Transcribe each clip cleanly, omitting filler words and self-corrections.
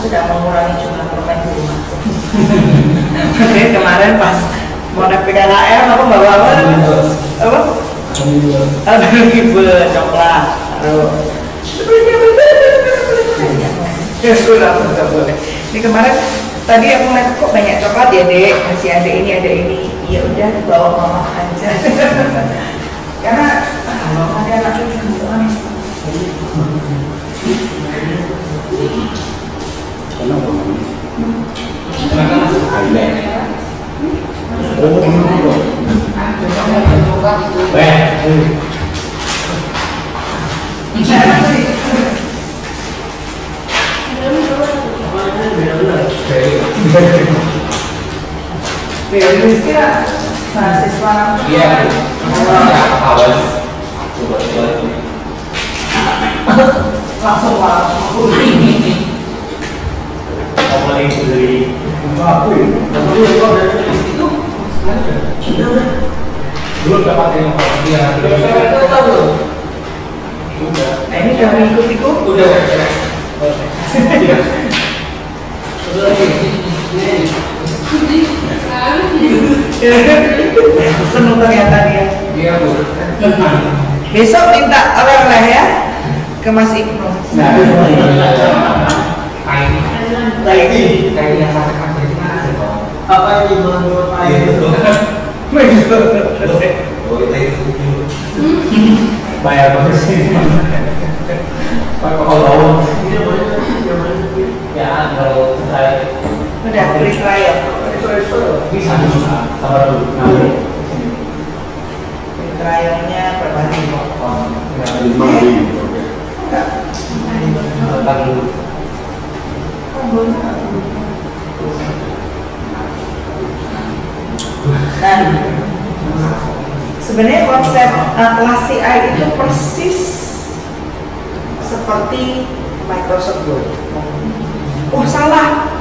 sudah mengurangi jumlah permen di rumah. Makanya kemarin pas mau naik PKKM aku bawa apa? Coklat. Ini kemarin tadi aku ngeliat kok banyak coklat ya dek, masih ada ini, ya udah bawa mama aja. Karena ada anak cucu aneh. Kira mahasiswa langsung belum dapat yang nah ini udah mengikut-ikut udah seneng ternyata dia. Iya bu. Besok minta oleh-oleh ya ke Mas Ibnu. Kayak yang kata-kata itu apa yang menurut bayar bagus sih. Kalau ya kalau saya Udah free trial. bisa sabar dulu. Free trialnya berapa hari? 5 hari. Nah, sebenarnya konsep kelas CI itu persis seperti Microsoft Word. Oh salah,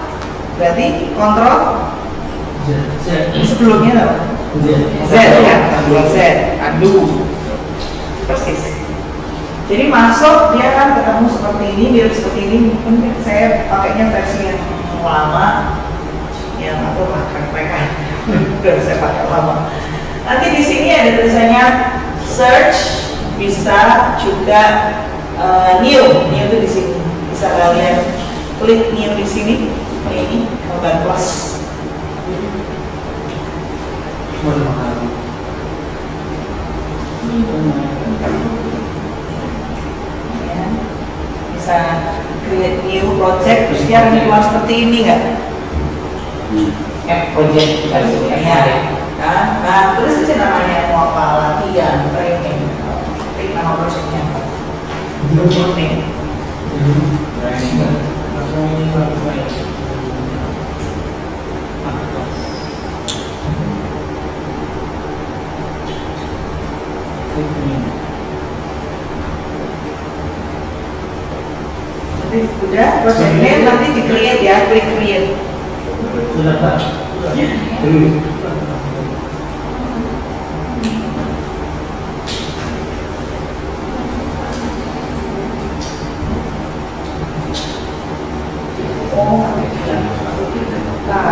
berarti kontrol sebelumnya apa? Z ya, kontrol Z, undo, persis. Jadi masuk dia kan ketemu seperti ini, mirip seperti ini. Mungkin saya pakainya versi yang lama, yang aku makan mereka. Udah saya pakai lama. Nanti di sini ada tulisannya search, bisa juga new itu di sini. Bisa kalian klik new di sini. Ini gambar plus. Ya, bisa create new project terus dia akan keluar seperti ini nggak? project kita Ya, nah terus aja namanya mau apa latihan, training, klik nama projectnya. Training. Jadi sudah projectnya nanti di create ya, klik create. Sudah tak? Oh, nah.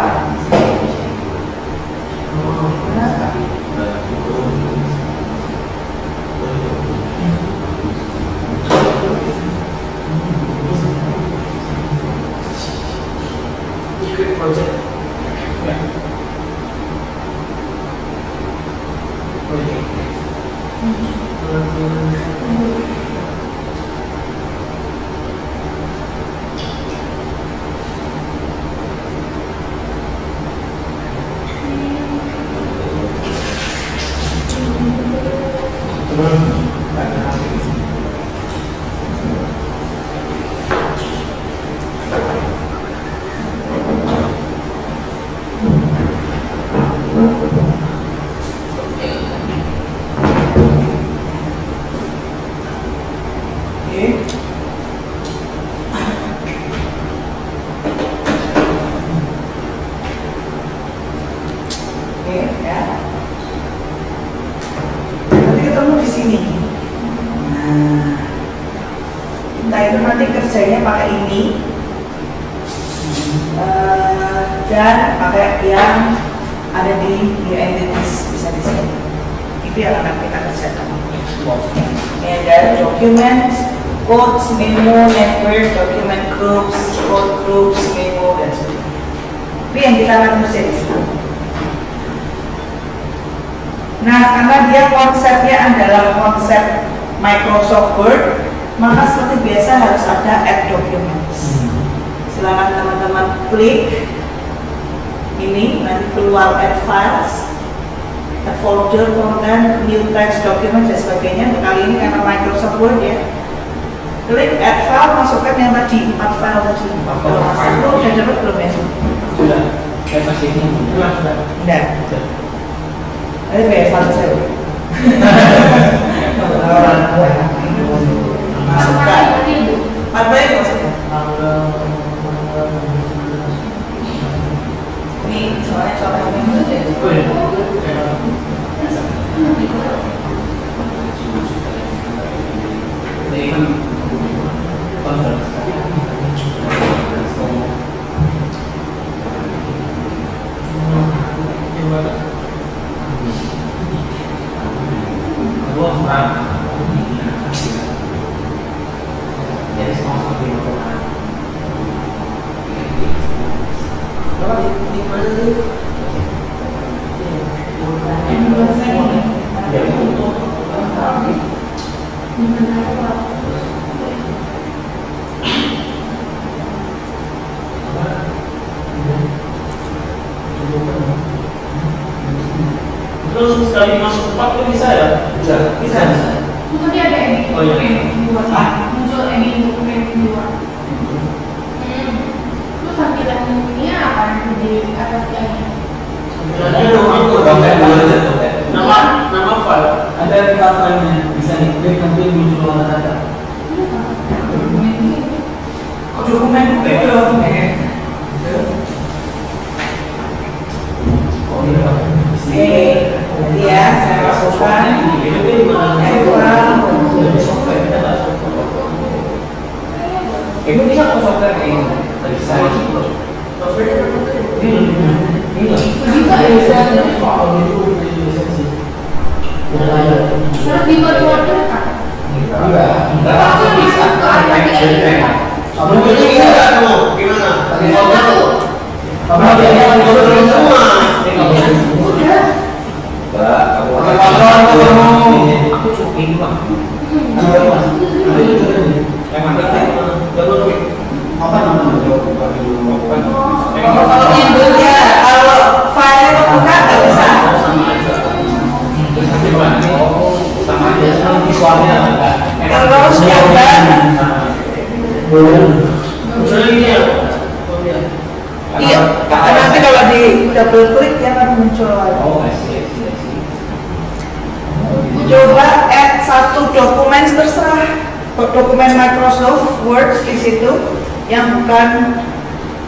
Project. Nah itu nanti kerjanya pakai ini dan pakai yang ada di new entities bisa di sini. Itu yang akan kita kerjakan. Ini ada documents, codes, memo, network, document groups, code groups, memo, dan sebagainya. Itu yang kita akan kerjakan di sini. Nah, karena dia konsepnya adalah konsep Microsoft Word, maka seperti biasa harus ada add documents. Silakan teman-teman klik ini, nanti keluar add files, add folder, kemudian new text document dan sebagainya. Untuk kali ini karena Microsoft Word ya, klik add file, masukkan yang tadi 4 file tadi. Kalau masuk udah dapat belum ya? Sudah. Saya pasti ini. Sudah. Udah. Ini bayar satu saya. Masukkan. 4 baik maksudnya. Ini soalnya contohnya. Ini kan konser. Terus sekali masuk tempat itu bisa ya? Bisa. Terus nanti ada edit Oh, iya. dokumen muncul edit dokumen kedua. Terus tampilan ini apa yang di atasnya? Nama file. Ada filenya, bisa diklik nanti muncul warna kata. Dokumen itu dokumen. Oh iya. Jadi ya, saya masukkan Itu bisa kok software ini. Bisa. Bisa. Terus di Word kan? Enggak bisa. Kamu Gimana? Aku cukup ini bang. Apa namanya? kalau inputnya, kalau file terbuka nggak bisa. Sama aja visualnya. Terus gambar, iya. Nanti kalau di double klik dia akan muncul. Oh, I see. Coba add satu dokumen terserah, dokumen Microsoft Word di situ yang bukan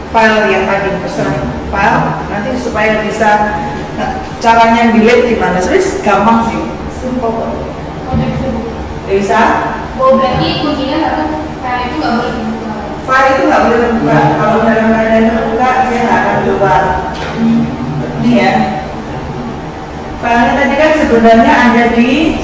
file yang tadi, terserah file. Nanti supaya bisa caranya delete gimana? Sebenarnya gampang sih, simple kok. Bisa? Oh, berarti kuncinya satu file itu nggak boleh dibuka. File itu nggak boleh terbuka. Kalau dalam keadaan terbuka dia nggak akan keluar. Ini ya. Filenya tadi kan sebenarnya ada di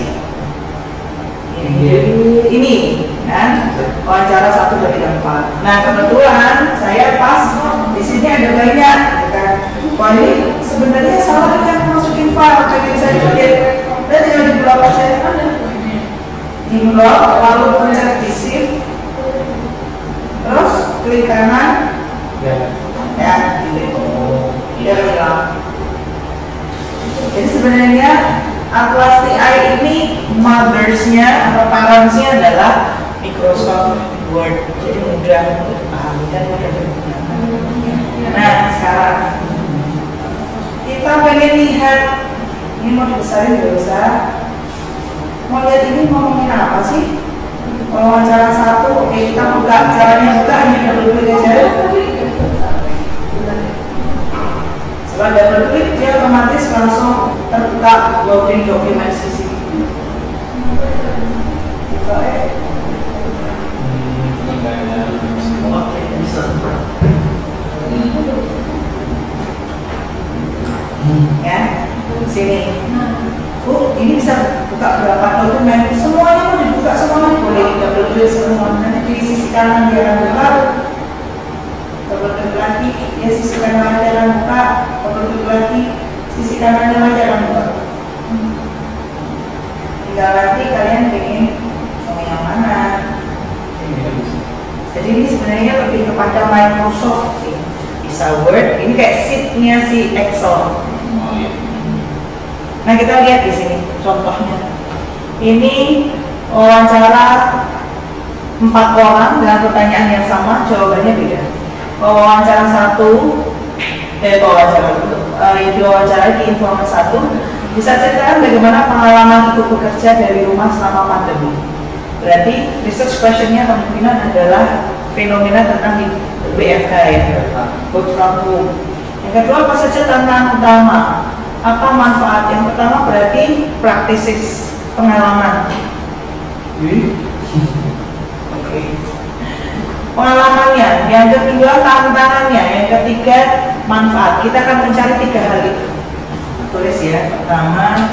ini kan, wawancara 1, 2, 3, 4. Nah kebetulan saya pas di sini ada banyak, kan? Wah ini sebenarnya salah kan masukin file, jadi saya pikir dan tinggal di blok aja, di blok lalu pencet di shift, terus klik kanan, ya, dia bilang. Jadi sebenarnya Atlas TI ini mothers-nya atau parents-nya adalah Microsoft Word. Jadi mudah untuk dipahami dan mudah digunakan. Nah sekarang kita pengen lihat, ini mau dibesarin nggak bisa? Mau lihat ini ngomongin apa sih? Wawancara 1, oke kita buka, caranya buka hanya double klik aja. Setelah double klik dia otomatis langsung terbuka loading dokumen di sini. Oke, bisa. sulit semua. Nanti di sisi kanan dia akan buka, double-klik lagi, ya sisi kanan dia akan buka, double-klik lagi, sisi kanannya lagi akan buka. Tinggal nanti kalian ingin mau yang mana. Jadi ini sebenarnya lebih kepada Microsoft sih. Bisa Word, ini kayak sheet-nya si Excel. Nah kita lihat di sini contohnya. Ini wawancara 4 orang dengan pertanyaan yang sama, jawabannya beda. Wawancara 1, yang diwawancarai di informan 1 bisa ceritakan bagaimana pengalaman ikut bekerja dari rumah selama pandemi. Berarti research question-nya kemungkinan adalah fenomena tentang WFH ya, work from home. Yang kedua apa saja tantangan utama? Apa manfaat? Yang pertama berarti practices, pengalaman. Oke. Pengalamannya. Yang kedua tantangannya. Yang ketiga manfaat. Kita akan mencari 3 hal itu. Tulis ya. Pertama,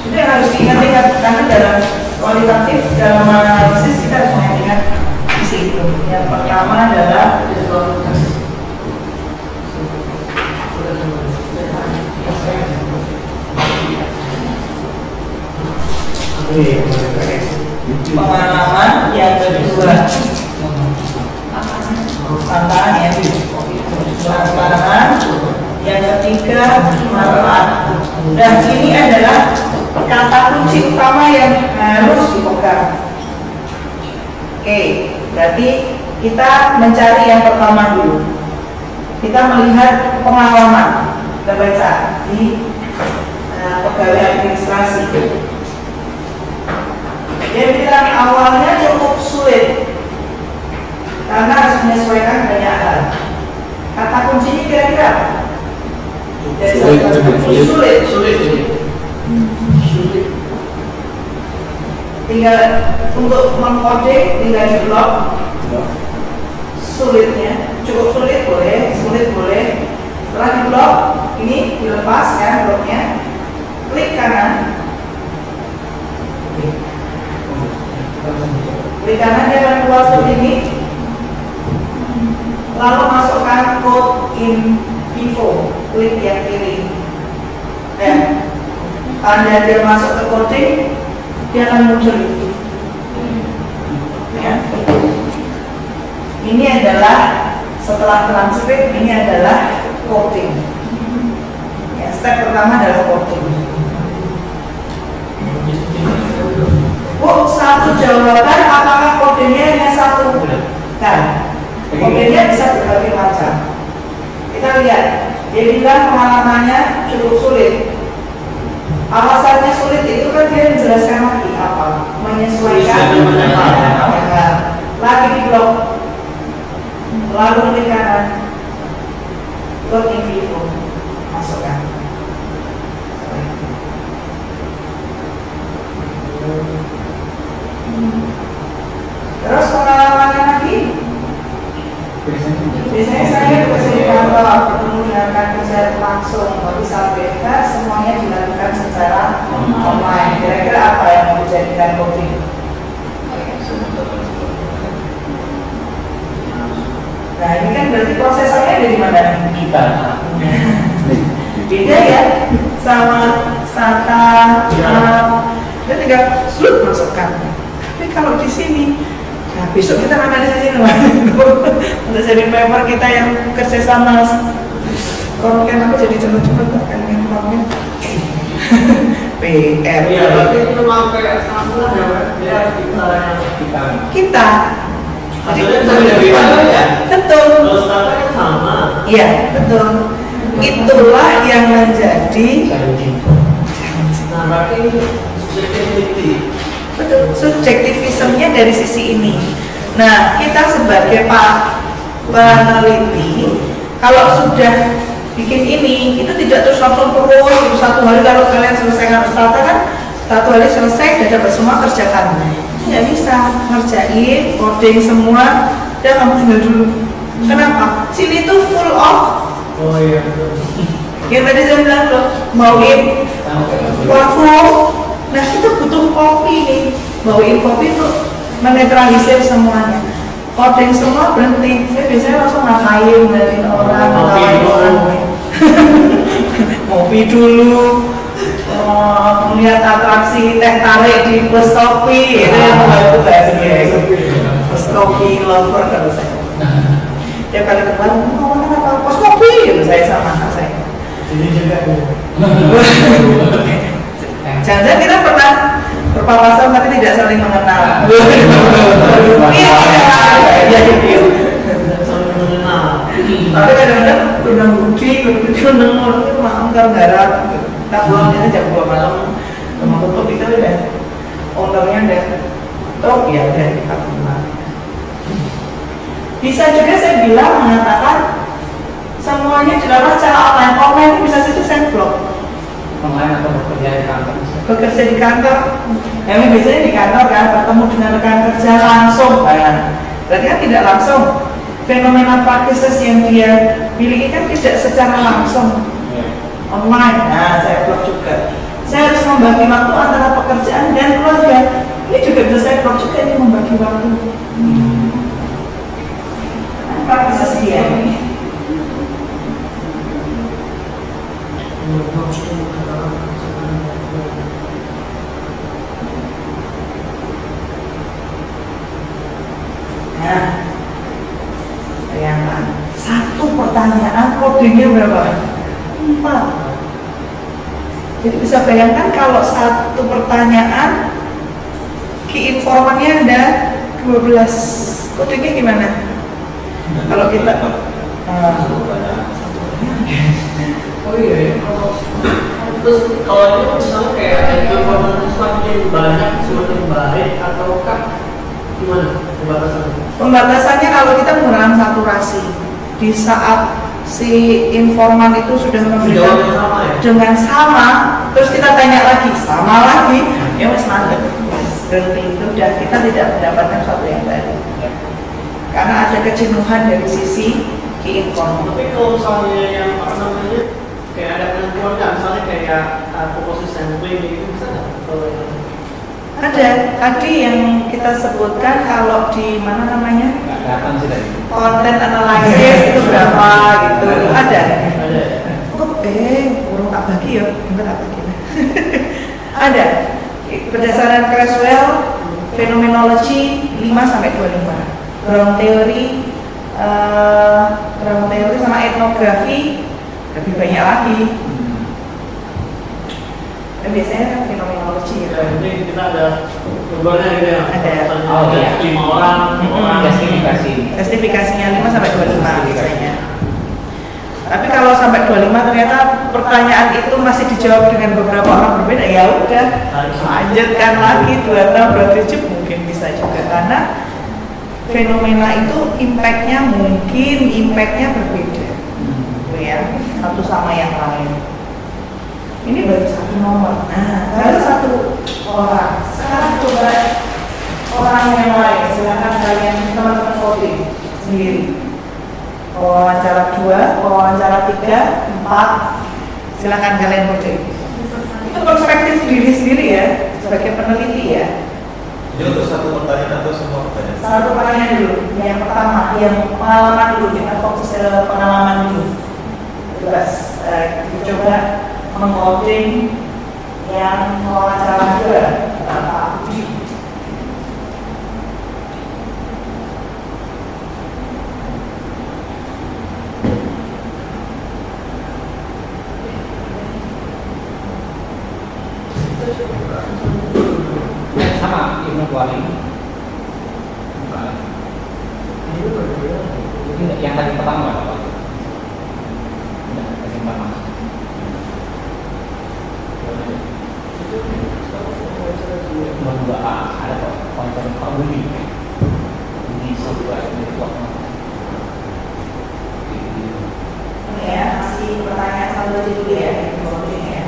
sudah harus diingat-ingat karena dalam kualitatif, dalam analisis kita harus mengingat isi itu. Yang pertama adalah pengalaman, yang kedua tantangan ya, tantangan, yang ketiga manfaat. Dan ini adalah kata kunci utama yang harus dipegang. Oke, berarti kita mencari yang pertama dulu. Kita melihat pengalaman. Kita baca di pegawai administrasi. Dia bilang awalnya cukup sulit karena harus menyesuaikan banyak hal. Kata kuncinya kira-kira apa? Sulit. Tinggal untuk mengkode, tinggal di blok. Sulitnya, cukup sulit boleh, sulit boleh. Setelah di blok, ini dilepas ya bloknya. Klik kanan. Klik kanan dia akan keluar seperti ini. Lalu masukkan code info. Klik yang kiri. Tanda dia masuk ke coding, dia akan muncul itu. Ya. Ini adalah setelah transkrip, ini adalah coding. Ya, step pertama adalah coding. Bu, satu jawaban apakah kodenya hanya satu? Kan, kodenya bisa berbagai macam. Kita lihat, dia bilang pengalamannya cukup sulit. Alasannya sulit itu kan dia menjelaskan lagi apa? Menyesuaikan lagi di blok, lalu klik kanan, code info, masukkan. Terus pengalamannya lagi, biasanya saya bekerja di kantor, menggunakan kerja langsung, tapi sampai semuanya dilakukan secara online. Kira-kira apa yang mau dijadikan coding? Nah ini kan berarti prosesornya ada di mana? Kita. Beda ya, sama startup, dia tinggal slut masukkan. Tapi kalau di sini, nah besok kita analisasi untuk jadi paper kita yang kerja sama. Kalau kan aku jadi cepet-cepet kan yang komen. PR. Iya, tapi itu mau kayak sama ya kita. Hasilnya bisa beda-beda ya? Betul. Kalau starter kan sama. Iya, betul. Itulah yang menjadi Nah, berarti subjektivity. betul, subjektivismenya dari sisi ini. Nah, kita sebagai peneliti, kalau sudah bikin ini, itu tidak terus langsung terus itu satu hari kalau kalian selesaikan starter kan, satu hari selesai, sudah dapat semua kerjakan. Nggak bisa ngerjain, coding semua, dan kamu tinggal dulu. Kenapa? Sini tuh full of. Oh iya. Yang tadi saya bilang loh, mau in, waktu. Nah kita butuh kopi nih. bawain kopi tuh menetralisir semuanya. Coding semua berhenti. Saya biasanya langsung ngapain dari orang, ngopi dulu, melihat atraksi teh tarik di bus kopi, itu yang membantu saya. Bus kopi lover kalau saya. Tiap kali ke Bandung, mau makan apa? Bus kopi, gitu saya sama anak saya. Ini juga Jangan-jangan kita pernah berpapasan tapi tidak saling mengenal. Iya, Saling mengenal. tapi kadang-kadang undang budi, undang orang itu malam gara-gara kita pulangnya jam 2 malam, rumah tutup itu udah ownernya udah tutup, ya udah kita pulang. Bisa juga saya bilang mengatakan semuanya dilakukan secara online bisa saja saya blok. online atau bekerja di kantor. Bekerja di kantor, yang biasanya di kantor kan bertemu dengan rekan kerja langsung kan, berarti kan tidak langsung. Fenomena practices yang dia miliki kan tidak secara langsung online. Nah, saya blok juga. Saya harus membagi waktu antara pekerjaan dan keluarga. Ini juga bisa saya blok juga, ini membagi waktu. Practices dia ini. Nah, bayangkan satu pertanyaan kodenya berapa? 4. Jadi bisa bayangkan kalau satu pertanyaan key informannya ada 12. Kodenya gimana? Kalau kita Oh iya, ya. Terus kalau itu misalnya kayak informasi semakin banyak semakin baik ataukah gimana pembatasannya? Pembatasannya kalau kita menggunakan saturasi, di saat si informan itu sudah memberikan Jawabnya sama ya? dengan sama, terus kita tanya lagi, sama lagi, ya wes mandek, berhenti itu udah kita tidak mendapatkan sesuatu yang baru, karena ada kejenuhan dari sisi key informan. Tapi kalau misalnya yang apa namanya kayak ada penentuan nggak, misalnya kayak proposal sampling gitu bisa nggak? Kalau yang Ada tadi yang kita sebutkan kalau di mana namanya Nggak datang sih tadi. content analysis itu berapa gitu, ada. ada. Oh, burung tak bagi ya, enggak tak bagi. Ada. Berdasarkan Creswell, fenomenology 5 sampai 25. Ground theory sama etnografi lebih banyak lagi. Dan biasanya kan fenomenology ya. Jadi kita ada gambarnya gitu ya. Ada. Misalnya Oh, iya. 5 orang, Justifikasi. Testifikasinya 5 sampai 25 biasanya. Tapi kalau sampai 25 ternyata pertanyaan itu masih dijawab dengan beberapa orang berbeda, ya udah lanjutkan lagi 26 27 mungkin bisa juga, karena fenomena itu impactnya berbeda, ya satu sama yang lain. Ini baru satu nomor, nah baru satu orang. Sekarang coba orang yang lain, silakan kalian teman-teman voting sendiri. Wawancara 2, wawancara 3, 4, silakan kalian voting. Itu perspektif diri sendiri ya, sebagai peneliti ya. Ini untuk satu pertanyaan atau semua pertanyaan? Satu pertanyaan dulu, yang pertama, yang pengalaman dulu, kita fokus ke pengalaman dulu. Bebas, kita coba meng-voting yang wawancara 2, Pak Budi. Sama Ibnu Kuali. Ini yang tadi pertama nggak apa? Tidak, yang pertama. Dua ada kok konten Pak Budi di software di vlog. Ya, masih pertanyaan satu aja dulu ya, voting ya.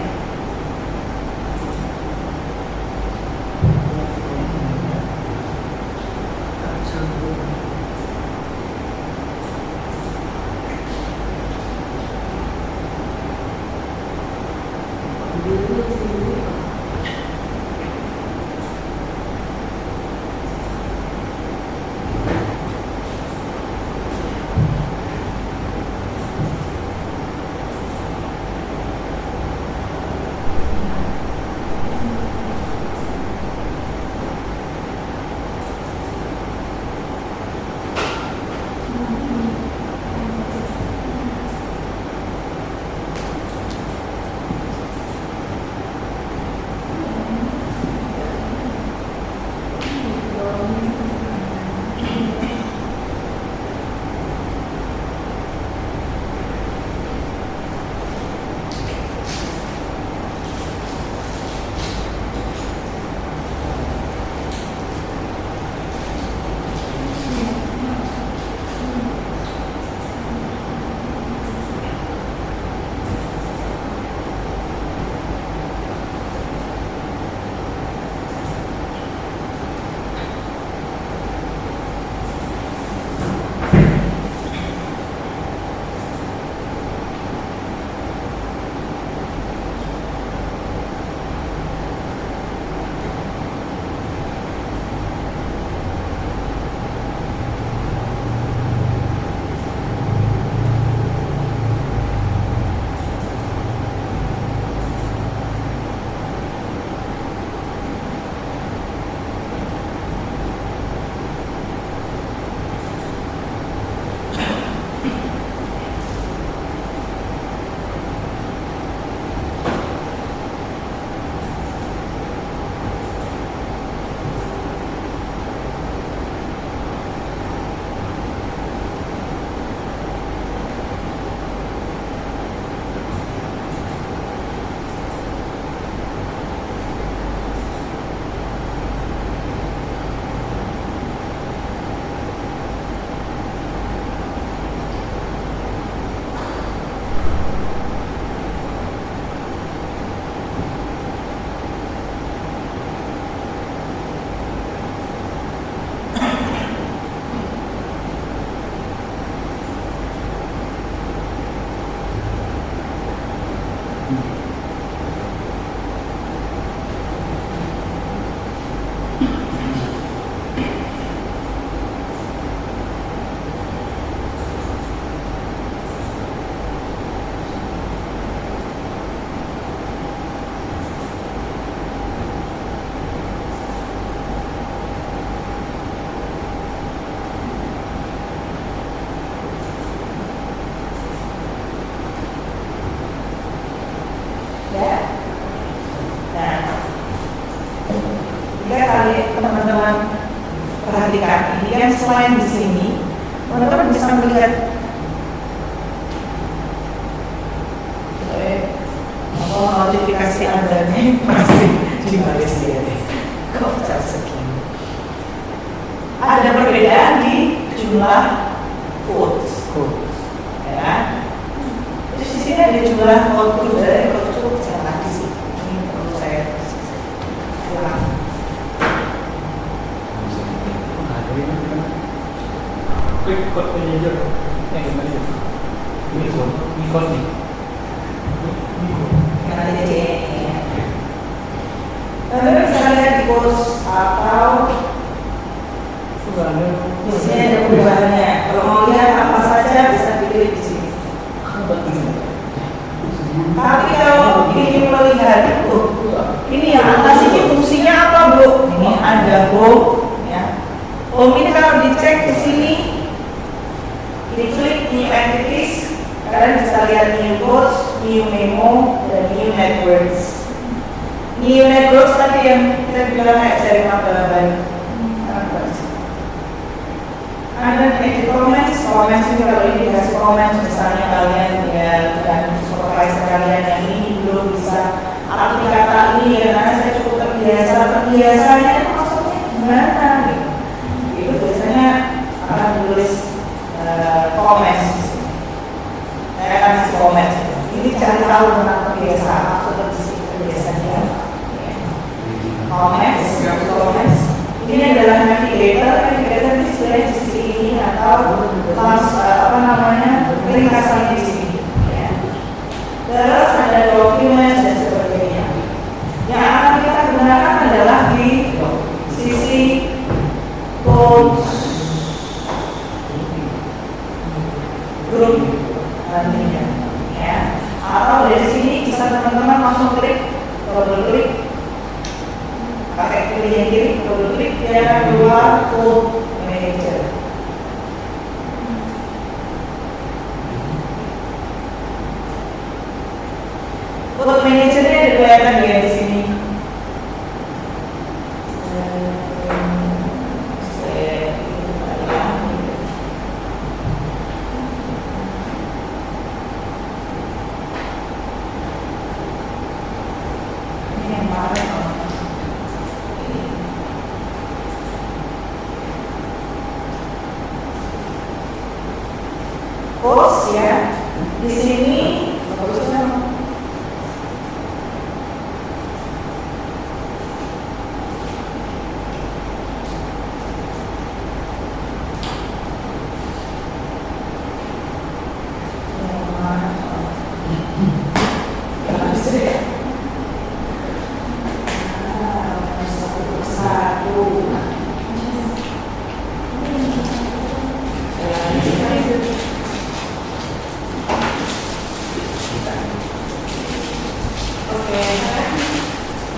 teman-teman perhatikan, ini kan selain di sini, teman-teman bisa melihat notifikasi Anda nih masih di Malaysia nih. Kok jam segini? Ada perbedaan di jumlah quotes, ya. Terus di sini ada jumlah quote dari quote yang tadi sih. Ini perlu saya ulang. Quick code manager. Yang gimana itu? Ini ikon nih. Yang ada di sini. Teman-teman bisa lihat di quotes atau di sini ada perubahannya. Kalau mau lihat apa saja bisa dipilih di sini. Tapi kalau ingin melihat itu, ini yang atas ini fungsinya apa, Bu? Ini ada home, ya. Home ini kalau dicek di sini, diklik new entities, kalian bisa lihat new quotes, new memo, dan new networks. New networks tadi yang kita bilang kayak jaring abal-abal. Ada edit comments ini kalau ini dikasih comments misalnya kalian ya dan supervisor kalian yang ini belum bisa arti kata ini ya karena saya cukup terbiasanya itu maksudnya gimana gitu. Itu biasanya akan menulis comments di sini. Saya akan kasih comments. Ini cari tahu tentang kebiasaan maksudnya kebiasaannya. Comments. Ini adalah navigator ini sebenarnya di sisi ini atau ringkasannya di sini. Ya. Terus ada documents dan sebagainya. Yang akan kita gunakan adalah di sisi codes group nantinya. Ya. Atau dari sini bisa teman-teman langsung klik, double klik. Pakai pilihan kiri, double klik dia keluar code manager. Code managernya ada kelihatan ya di sini. Ini yang mana? Quotes ya, di sini bagusnya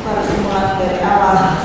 harus mulai dari awal.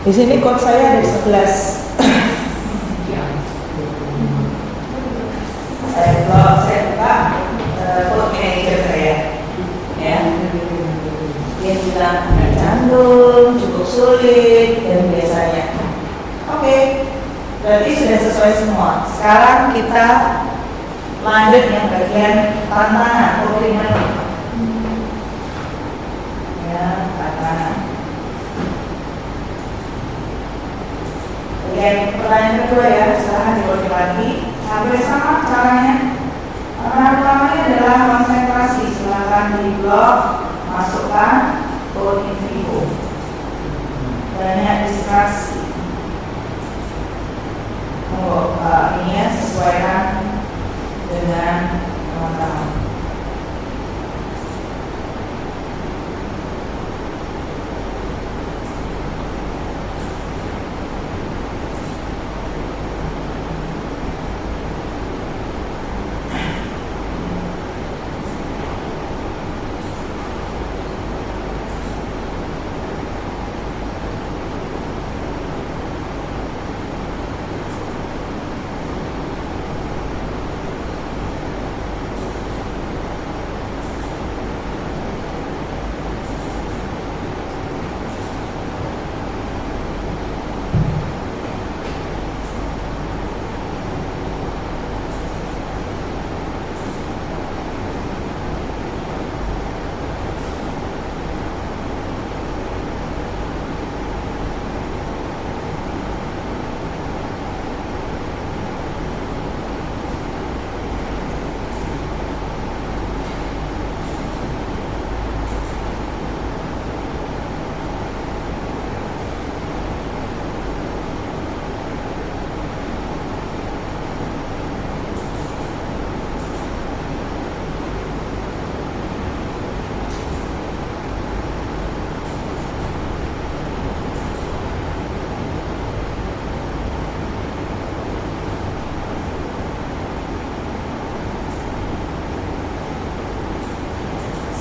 Di sini code saya ada 11. Saya buka code manager saya, ya. Dia bilang nggak canggul, cukup sulit dan biasanya. Oke, berarti sudah sesuai semua. Sekarang kita lanjut yang bagian tantangan coding lagi. Ya, tantangan. Bagian pertanyaan kedua ya, silahkan di lagi. Hampir sama caranya. Tantangan pertamanya adalah konsentrasi. Silahkan di blok, masukkan code info. Banyak distraksi. Oh, ini ya, sesuaikan dengan teman-teman.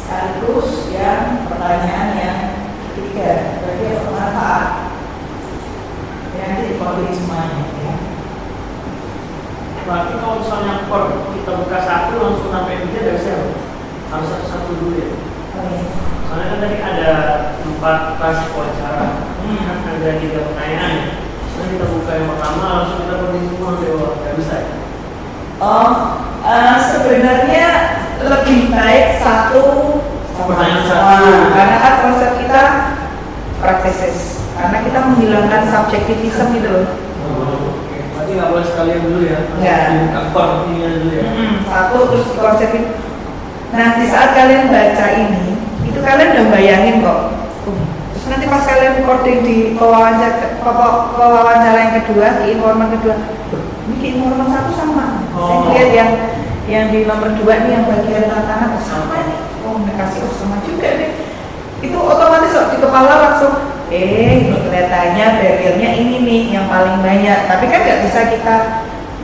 Sekaligus yang pertanyaan yang ketiga, berarti manfaat yang nanti dikode semuanya ya. Berarti kalau misalnya kita buka satu langsung sampai tiga dari sel harus satu-satu dulu ya. Soalnya kan tadi ada 4 tas wawancara, ada 3 pertanyaan ya. Soalnya kita buka yang pertama langsung kita pergi semua ke bawah, nggak bisa ya? Oh, sebenarnya lebih baik satu Pertanyaan semua. satu. Karena kan konsep kita practices, karena kita menghilangkan subjektivisme gitu loh. Oke, berarti nggak boleh sekalian dulu ya? Nggak. Aktor ini dulu ya? Satu terus dikonsepin. Nah, di saat kalian baca ini, itu kalian udah bayangin kok. Terus nanti pas kalian recording di wawancara yang kedua, di informan kedua, ini di informan satu sama. Saya lihat yang di nomor 2 nih yang bagian tantangan sama nih, komunikasi sama juga nih. Itu otomatis kok di kepala langsung, ini kelihatannya barriernya ini nih yang paling banyak. Tapi kan nggak bisa kita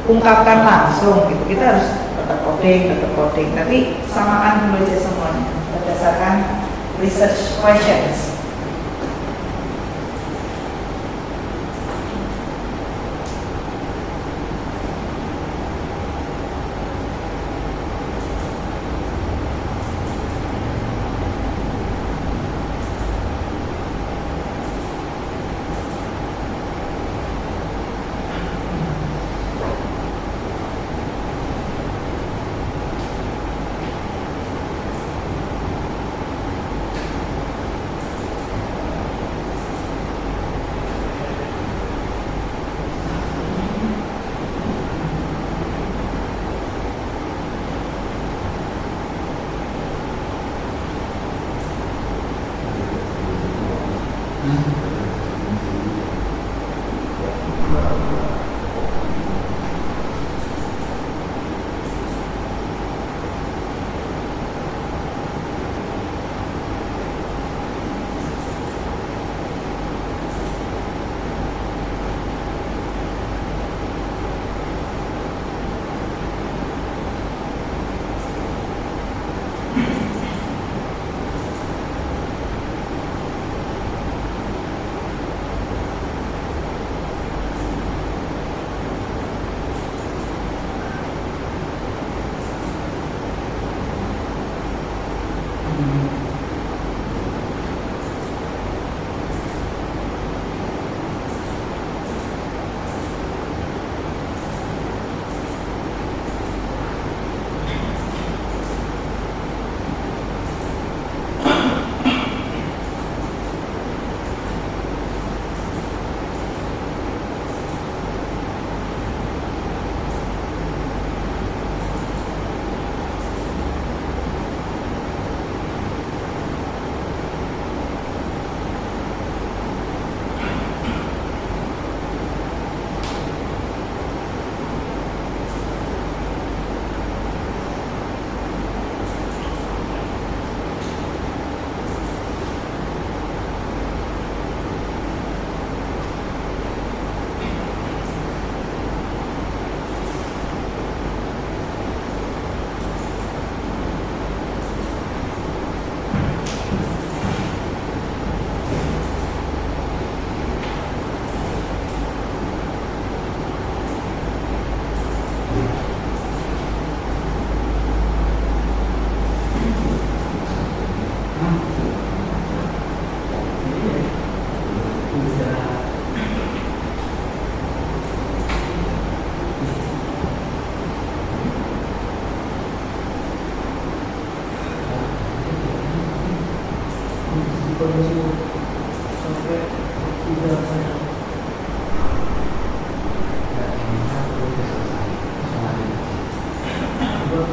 ungkapkan langsung gitu. Kita harus tetap coding. Tapi samakan dulu aja semuanya berdasarkan research questions. Ya.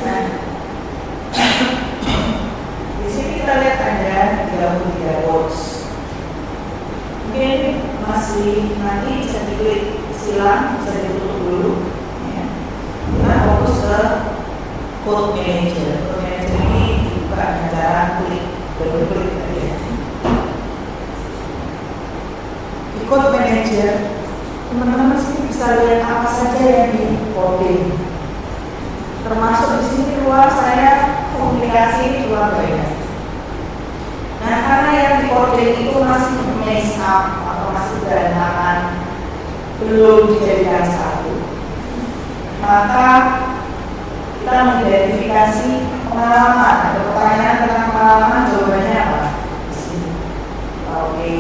Nah, di sini kita lihat ada 33 volts. Mungkin ini masih nanti bisa diklik silang, bisa ditutup dulu. Ya. Kita fokus ke code manager. Code manager ini dibuka dengan cara klik, berklik tadi ya. Di code manager, teman-teman sih bisa lihat apa saja yang di coding. Termasuk di sini keluar saya komunikasi keluarga ya. Nah, karena yang di coding itu masih mess up atau masih berantakan, belum dijadikan satu, maka kita mengidentifikasi pengalaman. Ada pertanyaan tentang pengalaman, jawabannya apa? Di sini. Oke,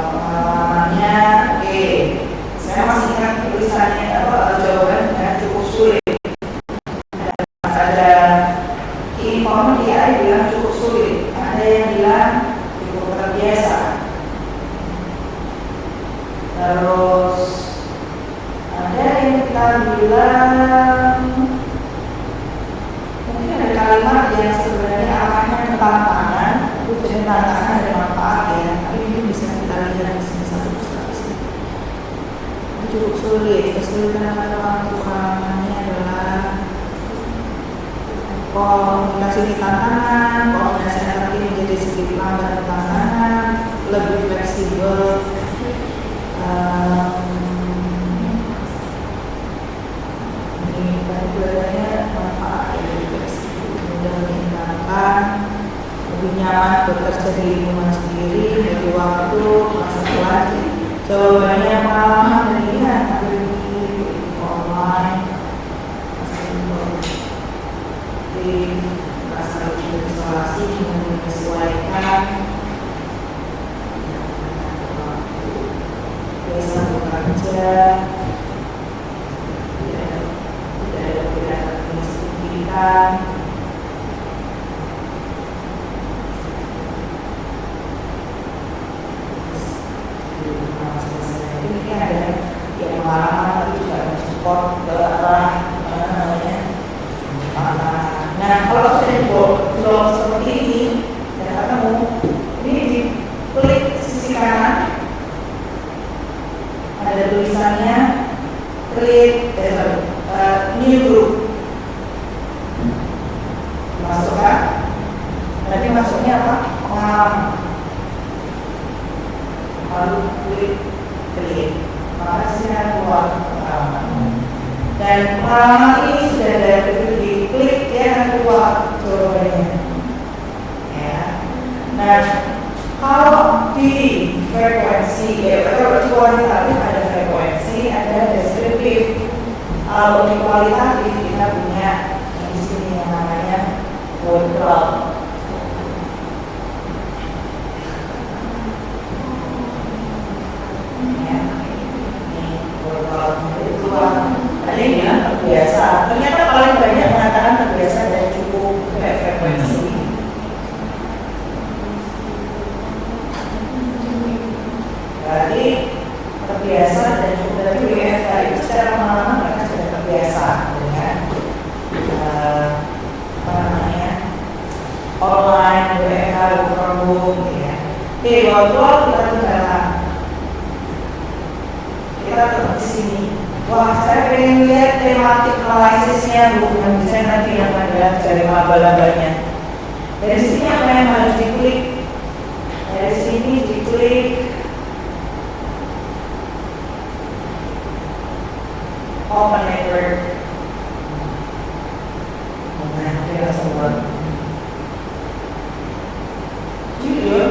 pengalamannya oke. Saya masih ingat tulisannya jawabannya cukup sulit. Ada informan dia bilang cukup sulit, ada yang bilang cukup terbiasa. Terus ada yang kita bilang mungkin ada kalimat yang sebenarnya arahnya ke tantangan, itu jadi tantangan dan manfaat ya. Tapi ini bisa kita lihat di sini satu persatu. Cukup sulit, kesulitan untuk pengalamannya adalah komunikasi di tantangan, komunikasi antar tim menjadi sedikit lambat tantangan, lebih fleksibel, ini banyak manfaat lebih fleksibel, mudah menyenangkan, lebih nyaman bekerja di lingkungan sendiri, lebih waktu, masa lagi. Jawabannya pengalaman dan pilihan, ada di online, rasa berisolasi menyesuaikan biasa bekerja, tidak ada perbedaan pendidikan, ini ada ya pengalaman tapi juga ada support ke arah namanya. Nah, kalau sudah dibawa seperti ini dan ketemu, ini diklik sisi kanan, ada tulisannya create new group, masukkan. Nanti masuknya apa? Pengalaman. Lalu klik create, maka sini akan keluar pengalaman. Dan pengalaman ini sudah ada diklik, dia akan keluar jawabannya. Ya. Nah, kalau di frekuensi, kalau di kualitatif ada frekuensi, ada deskriptif. Kalau di kualitatif kita punya di sini yang namanya word cloud. Ya, ini word cloud itu keluar. Ada yang bilang terbiasa. Ternyata paling banyak mengatakan terbiasa dan cukup frekuensi. Berarti terbiasa dan cukup dari WFH itu secara pengalaman mereka sudah terbiasa dengan nyambung ya. Oke, ngobrol kita tinggalkan. Kita tetap di sini. Wah, saya pengen lihat tematik analisisnya bukan desain nanti yang ada cari laba-labanya. Dari sini apa yang harus diklik? Dari sini diklik Open Network. Nah, dia langsung buat judul.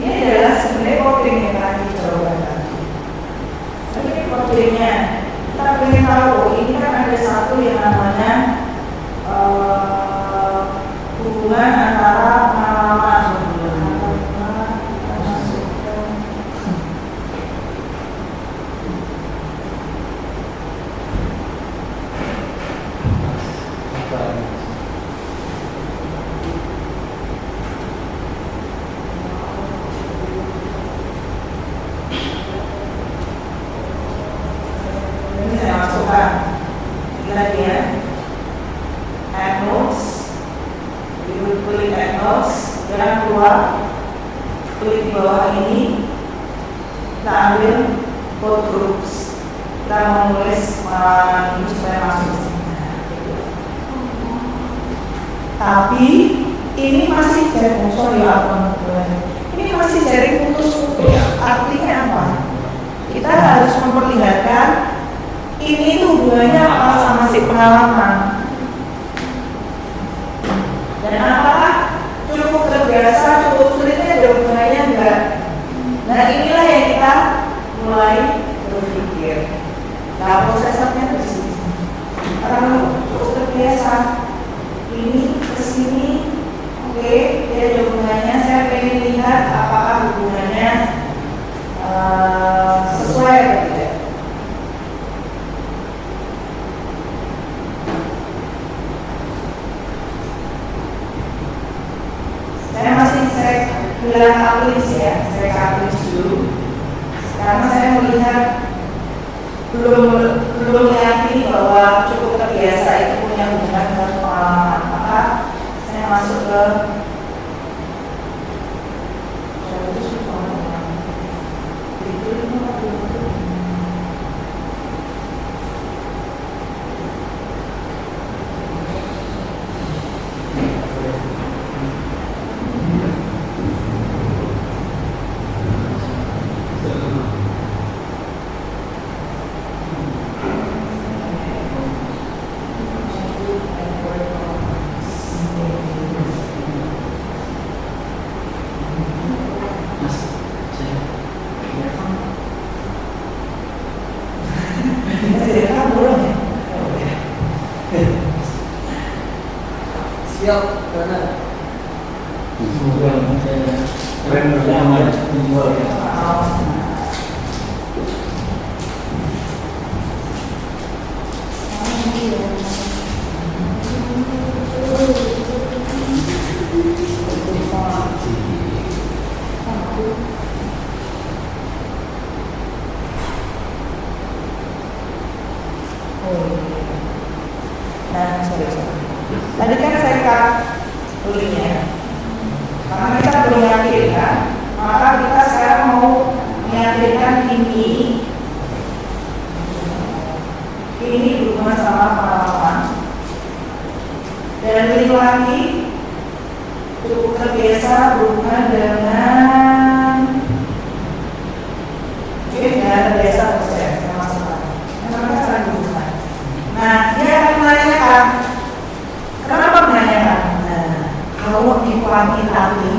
Ini adalah sebenarnya coding yang tadi coba tadi. Tapi ini codingnya kita ingin tahu ini kan ada satu yang namanya hubungan antara pengalaman ini saya masukkan lagi ya, add notes, klik add notes, jangan keluar, klik di bawah ini, kita ambil code groups, kita menulis ini supaya masuk ke sini. Tapi ini masih jaring, ini masih jaring putus-putus. Artinya apa? Kita harus memperlihatkan ini tuh hubungannya apa sama si pengalaman. Dan apakah cukup terbiasa, cukup sulitnya ada hubungannya enggak? Nah inilah yang kita mulai berpikir. Nah prosesnya di sini. Karena cukup terbiasa. Ini kesini, oke, dia ada hubungannya. Saya pengen lihat apakah hubungannya sesuai atau tidak. Saya bilang publish ya, saya publish dulu. Karena saya melihat belum meyakini bahwa cukup terbiasa itu punya hubungan dengan pengalaman. Maka saya masuk ke siap karena semoga keren bersama menjual ya. Nah, tadi kan saya cut linknya, karena kita belum yakinkan, maka kita sekarang mau meyakinkan ini berhubungan sama pengalaman. Dan klik lagi, cukup terbiasa berhubungan dengan terbiasa proses yang masuk. Namanya saling berhubungan. Nah, dia akan menanyakan. Kenapa menanyakan? Nah, kalau di kuantitatif,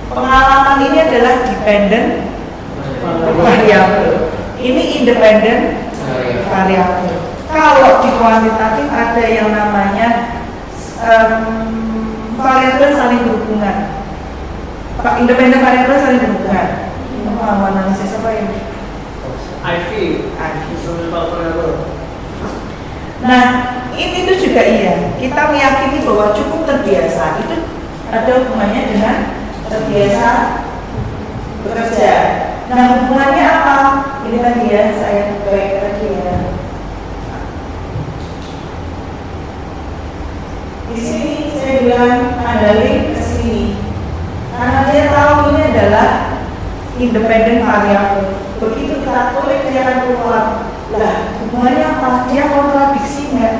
pengalaman ini adalah dependent variabel. Ini independent variabel. Kalau di kuantitatif ada yang namanya variabel saling berhubungan. Independent variabel saling berhubungan. Ini pengalaman analisis apa ya? IV, instrumental variable. Nah, ini tuh juga iya. Kita meyakini bahwa cukup terbiasa itu ada hubungannya dengan terbiasa bekerja. Nah, hubungannya apa? Ini tadi ya, saya baik tadi ya. independen variabel. Begitu kita kulik dia akan keluar. Lah, hubungannya apa? Dia kontradiksi nggak?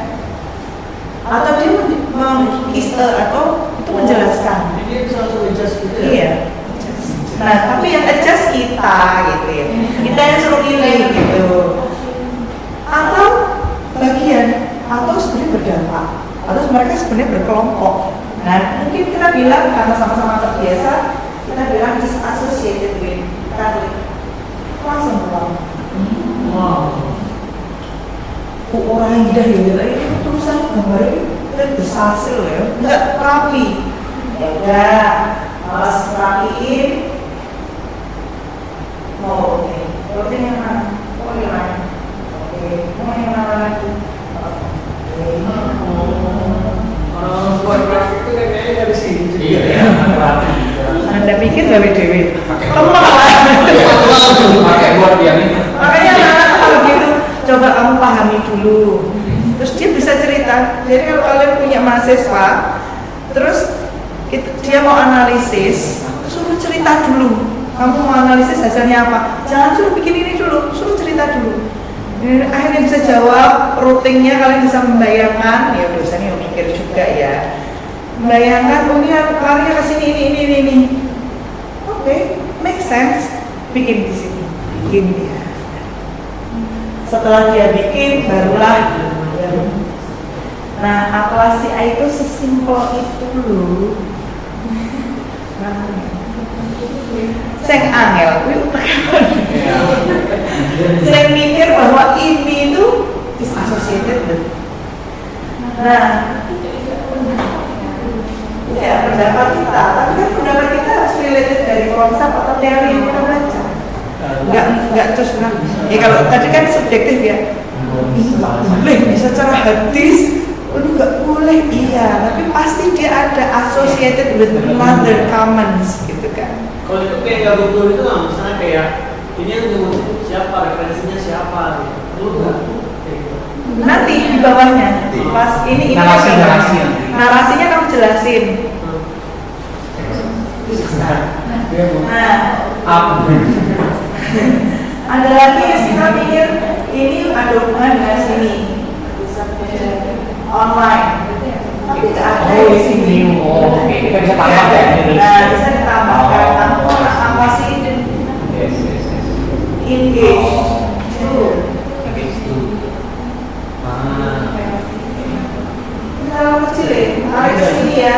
Atau dia atau itu menjelaskan? Jadi dia bisa langsung adjust gitu ya? Iya. Nah, tapi yang adjust kita gitu ya. Kita yang suruh pilih gitu. Atau bagian, atau sebenarnya berdampak, atau mereka sebenarnya berkelompok. Nah, mungkin kita bilang karena sama-sama terbiasa, kita bilang is associated with Catholic. Langsung keluar. Wow. Orang yang tidak itu tulisan gambarnya itu berhasil ya, nggak rapi. Ya udah, malas rapiin. Oh, oke. Berarti yang mana? Oh, yang mana? Oke. Mau yang mana lagi? Oke. Orang buat grafik itu kayaknya dari sini. Iya, ya, rapi. Anda pikir gawe dewe? Pakai Lemah lah. pakai buat yang ini. Makanya anak kalau gitu, coba kamu pahami dulu. Terus dia bisa cerita. Jadi kalau kalian punya mahasiswa, terus dia mau analisis, suruh cerita dulu. Kamu mau analisis hasilnya apa? Jangan suruh bikin ini dulu, suruh cerita dulu. Akhirnya bisa jawab, routingnya kalian bisa membayangkan. Ya dosennya mikir juga ya. Membayangkan, oh ini larinya ke sini ini. Oke, make sense. Bikin di sini, bikin dia. Setelah dia bikin, barulah. Nah, akulasi A itu sesimpel itu loh. Saya angel, saya mikir bahwa ini itu is associated with. Nah, ya pendapat kita, tapi kan pendapat kita harus related dari konsep atau teori yang kita baca. Enggak terus kan? Ya kalau tadi kan subjektif ya. Ini nggak boleh, bisa secara hadis. Ini nggak boleh, iya. Tapi pasti dia ada associated with another comments gitu kan. Kalau itu kayak nggak betul itu nggak, misalnya kayak ini yang dimaksud siapa, referensinya siapa, gitu. Nggak? Kayak gitu. Nanti di bawahnya, pas ini narasinya kamu jelasin. Nah, ada lagi yang kita pikir ini ada hubungan dengan sini, online, tapi nggak ada di sini. Oh, oke, kita bisa tambah ya. Nah, bisa ditambahkan. Kamu apa sih engage? Kalau kecil ya, tarik ke sini ya.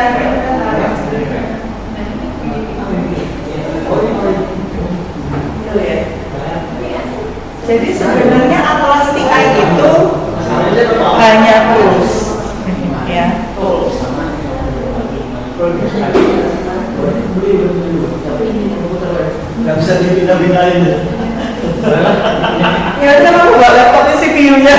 Gitu ya. Jadi sebenarnya atlas TI itu hanya tools, ya tools. Nggak bisa dipindah-pindahin. Ya udah kamu bawa laptopnya CPU-nya.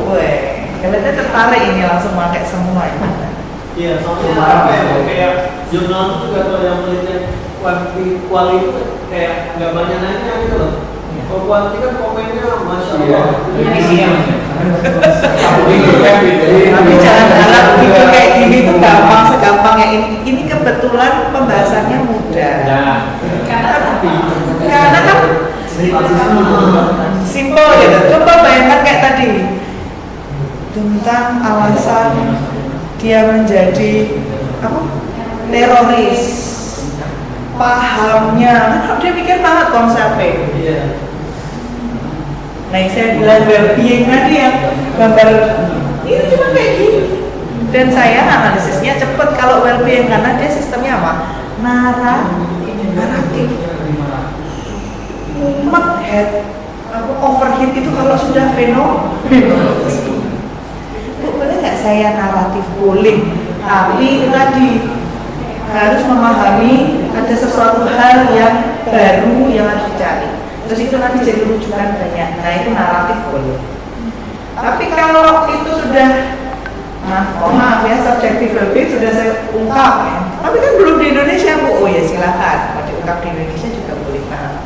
Weh, kalian tertarik ini langsung pakai semua ya. Iya, soalnya apa ya, kayak jurnal itu juga kalau yang penelitian kuali itu kayak nggak banyak nanya gitu loh. Kalau kuanti kan komennya masya Allah. Tapi jangan harap video kayak gini tuh gampang segampang ya ini. Ini kebetulan pembahasannya mudah. Karena kan simple gitu. Coba bayangkan kayak tadi tentang alasan dia menjadi apa? Teroris. Pahamnya, kan dia mikir banget konsepnya. Iya. Nah, saya bilang well-being tadi yang gambar ini cuma kayak gini. Dan saya analisisnya cepet kalau well-being karena dia sistemnya apa? Naratif. Mumet head, overheat itu kalau sudah fenomenal. Boleh nggak saya naratif? Boleh. Tapi itu tadi harus memahami ada sesuatu hal yang baru yang harus dicari. Terus itu nanti jadi rujukan banyak. Nah itu naratif boleh. Tapi kalau itu sudah, maaf ya, subjektif lebih sudah saya ungkap ya. Tapi kan belum di Indonesia Bu. Oh ya silakan. Kalau diungkap di Indonesia juga boleh kan.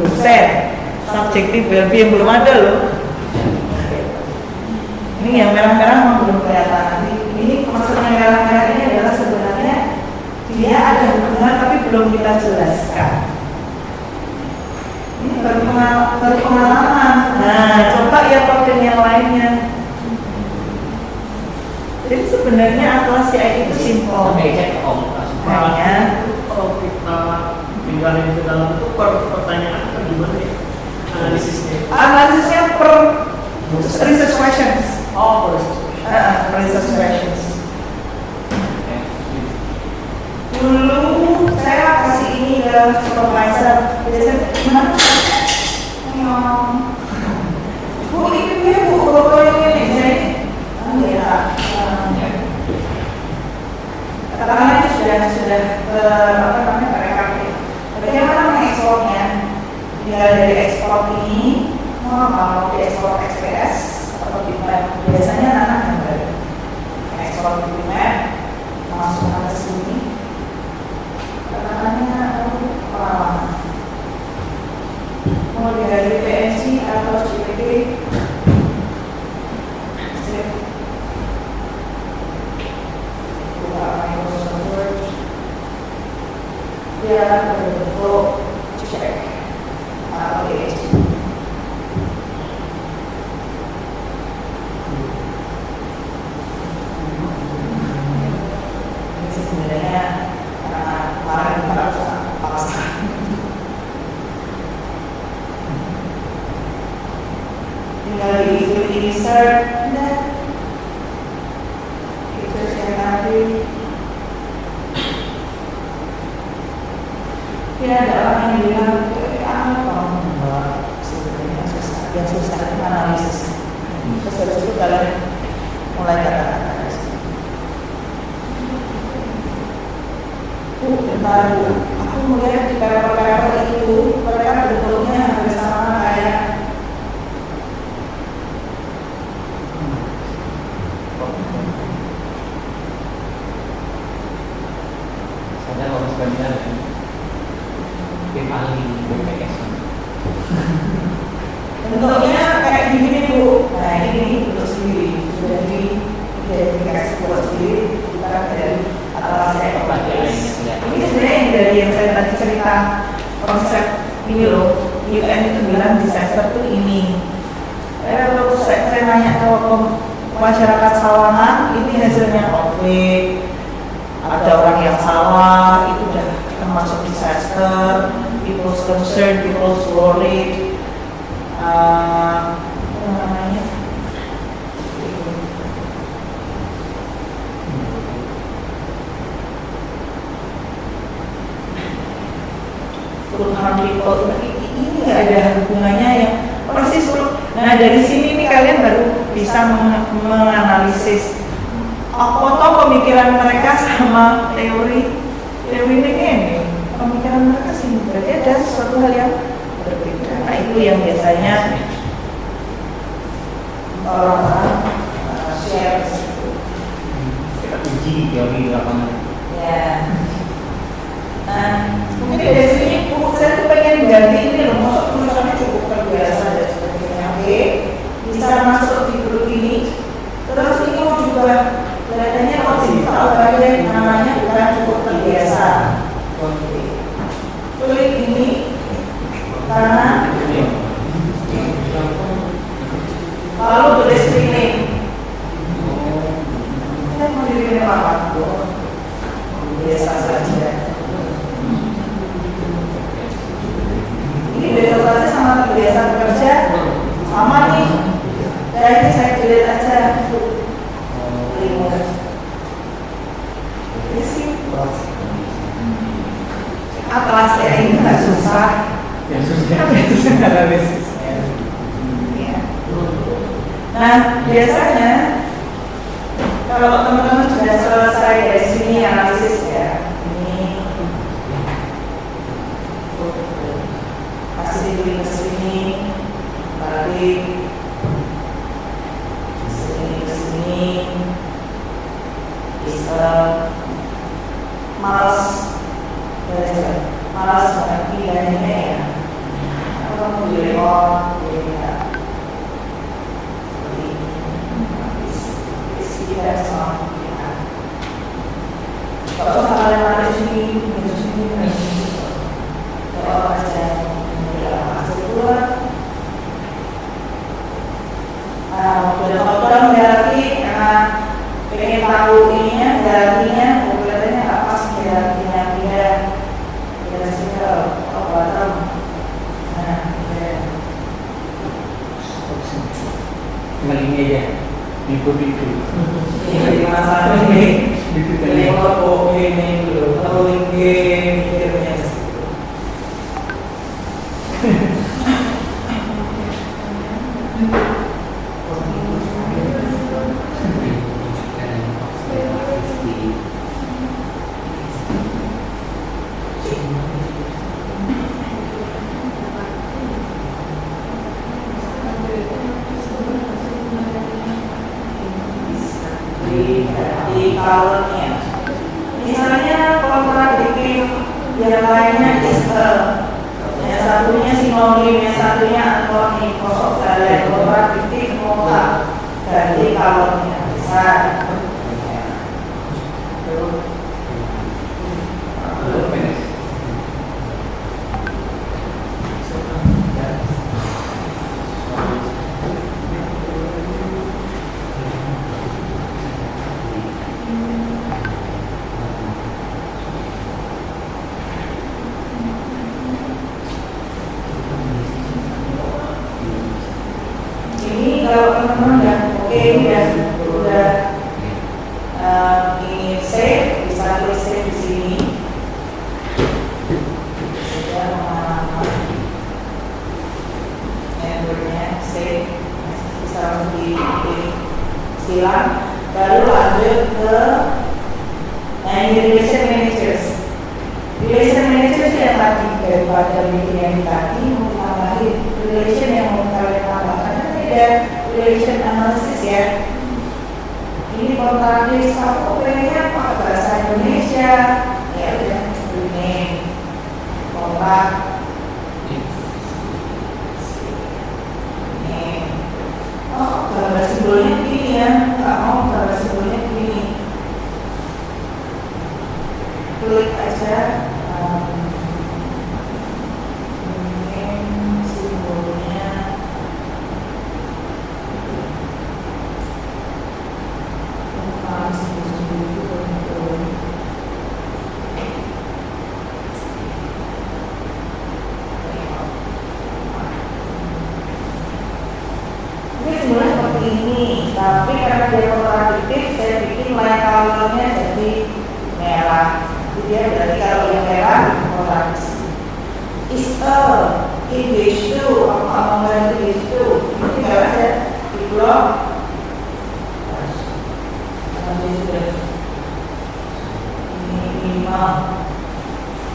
Dosen subjektif lebih yang belum ada loh. Ini yang merah-merah memang belum kelihatan nanti. Ini sebenarnya atlas CI itu simple. Sampai cek om. Hanya Kalau kita tinggalin ke dalam itu pertanyaan kan gimana ya analisisnya? analisisnya per research questions. Oh, Research questions. Dulu saya kasih ini ke supervisor, biasanya gimana? Bu, ini dia bu, foto yang ini jadi, katakanlah ini sudah apa namanya terekam ya. Bagaimana mengekspornya? Tinggal dari ekspor ini, mau diekspor XPS atau bitmap. Biasanya anak gambar ekspor bitmap, masukkan ke sini. Katakannya pengalaman. Mau dari PNC atau JPG. Buka Microsoft Word. Dia berbentuk cek atau PNC. Ini sebenarnya kemarin kita harus paksa. Tinggal di insert dan itu saya tadi. Tidak ada orang yang bilang kalau membawa sebenarnya susah. Yang susah itu analisis. Terus habis itu kalian mulai kata-kata. Bentar Bu, aku melihat di paper-paper itu mereka bentuknya hampir sama kayak Sadar orang sebenarnya paling BPS. bentuknya kayak gini Bu. Nah ini bentuk sendiri sudah diidentifikasi buat sendiri bukan dari atlas ekologi. Ini sebenarnya yang dari yang saya tadi cerita konsep ini loh, UN itu bilang disaster itu ini. Kalau saya nanya ke masyarakat Sawangan, ini hasilnya konflik, ada orang yang salah, itu udah termasuk disaster, people's concern, people's worried, apa namanya? People, ini nggak ada hubungannya yang persis. Nah dari sini nih kalian baru bisa menganalisis apa pemikiran mereka sama teori ini. Pemikiran mereka sih berarti ada suatu hal yang berbeda. Nah itu yang biasanya orang-orang share. Kita uji teori lapangan. Ya. Nah, mungkin dari sini saya tuh pengen ganti ini loh, masuk tulisannya cukup terbiasa dan sebagainya. Oke, bisa masuk di grup ini. Terus ini mau juga kelihatannya tahu aja namanya bukan cukup terbiasa. Oke. Klik ini karena lalu tulis pilih. Kita mau dipilih apa? Biasa saja. Ini biasa saja sama terbiasa bekerja sama nih. Jadi saya delete aja. Ini simple. Atlas ya ini nggak susah. Yang susah analisisnya. Ya. Nah biasanya kalau teman-teman sudah selesai dari sini analisis ya, ini kasih link ke sini, balik ke sini, bisa malas pilihannya ya, atau mau direward, tidak sama kita. Kalau kalian ada sini, kalau aja hasil keluar. Udah orang berarti karena pengen tahu ininya Ini jadi masalah ini. Ini kelompok ini dulu, rolling game, mikirnya. Di colornya. Misalnya kontradiktif yang lainnya is a, yang satunya sinonim, yang satunya antonim, kosong kalian kontradiktif mutlak. Ganti colornya bisa. Ini kalau teman-teman udah oke, udah ingin save, bisa klik save di sini. Sudah mengalami endurnya save, bisa dipilih silang. Baru lanjut ke yang relation managers. Relation managers yang tadi daripada bikin yang tadi mau tambahin relation yang mau kalian tambahkan. Relation analysis ya. Ini kontradiktif aku pengennya apa bahasa Indonesia ya udah ini kontak ini gambar simbolnya begini ya, nggak mau gambar simbolnya begini, klik aja simbolnya. Ini sebenarnya seperti ini, tapi karena dia kontradiktif, saya bikin line colornya jadi merah. Jadi dia berarti kalau yang merah kontradiksi. Is a, in this too, apa mengganti this too. Ini merah ya, di blok. Ini minimal.